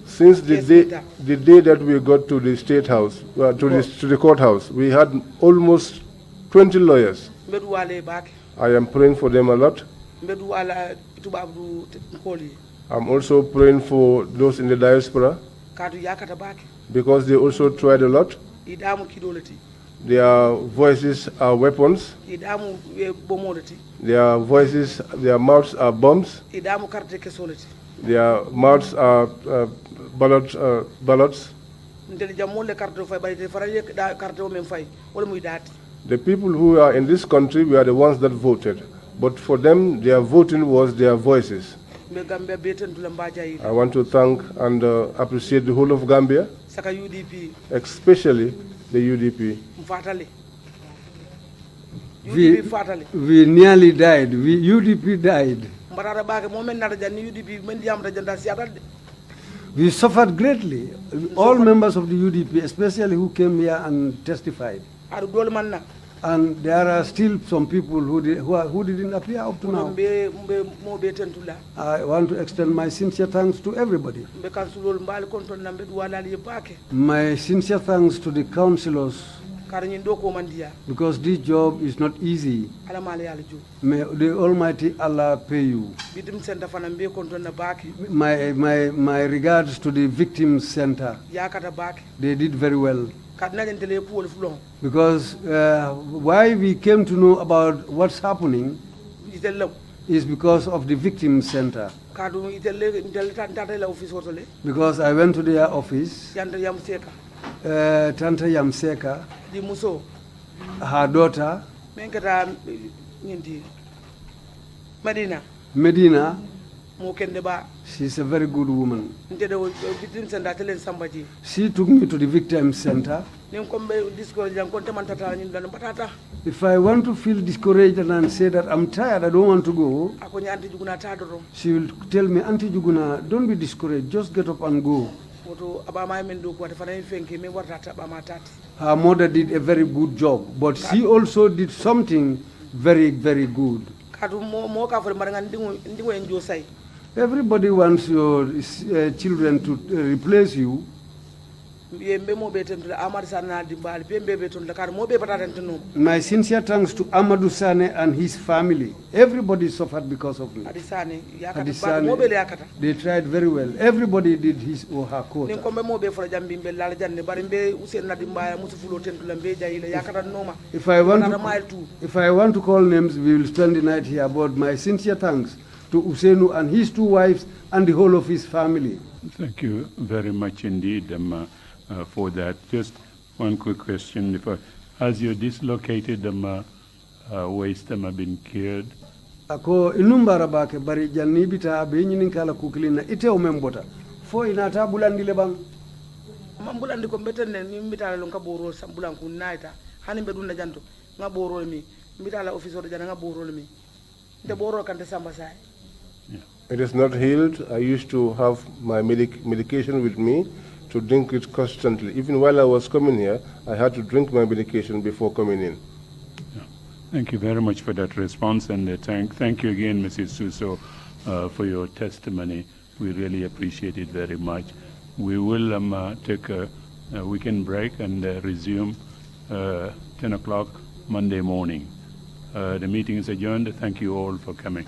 Since the day that we got to the state house, to the courthouse, we had almost 20 lawyers. I am praying for them a lot. I'm also praying for those in the diaspora, because they also tried a lot. Their voices are weapons. Their voices, their mouths are bombs. Their mouths are ballots. The people who are in this country, we are the ones that voted. But for them, their voting was their voices. I want to thank and appreciate the whole of Gambia, especially the UDP. We nearly died. UDP died. We suffered greatly. All members of the UDP, especially who came here and testified. And there are still some people who didn't appear up to now. I want to extend my sincere thanks to everybody. My sincere thanks to the councillors, because this job is not easy. May the Almighty Allah pay you. My regards to the Victims Center. They did very well. Because why we came to know about what's happening is because of the Victims Center. Because I went to their office, Tanta Yamseka, her daughter, Medina, she's a very good woman. She took me to the Victims Center. If I want to feel discouraged and say that I'm tired, I don't want to go, she will tell me, Auntie Jukuna, don't be discouraged, just get up and go. Her mother did a very good job, but she also did something very, very good. Everybody wants your children to replace you. My sincere thanks to Amadou Sane and his family. Everybody suffered because of me. They tried very well. Everybody did his or her quota. If I want to call names, we will spend the night here. But my sincere thanks to Usainu and his 2 wives and the whole of his family. Thank you very much indeed for that. Just one quick question. Has your dislocated waist been cured? Ako inumbara bake bari janni bita be nyinin kala kuklina ite o membota fo inata bulandi le bang mambulandi ko betene ni mitala lon ka boro sambulan ku naita hani be dunna janto nga boro mi mitala officer jana nga boro mi de boro kan de samba sai. It is not healed. I used to have my medication with me to drink it constantly. Even while I was coming here, I had to drink my medication before coming in. Yeah. Thank you very much for that response, and thank you again, Mrs. Suso, for your testimony. We really appreciate it very much. We will take a weekend break and resume 10 o'clock Monday morning. The meeting is adjourned. Thank you all for coming.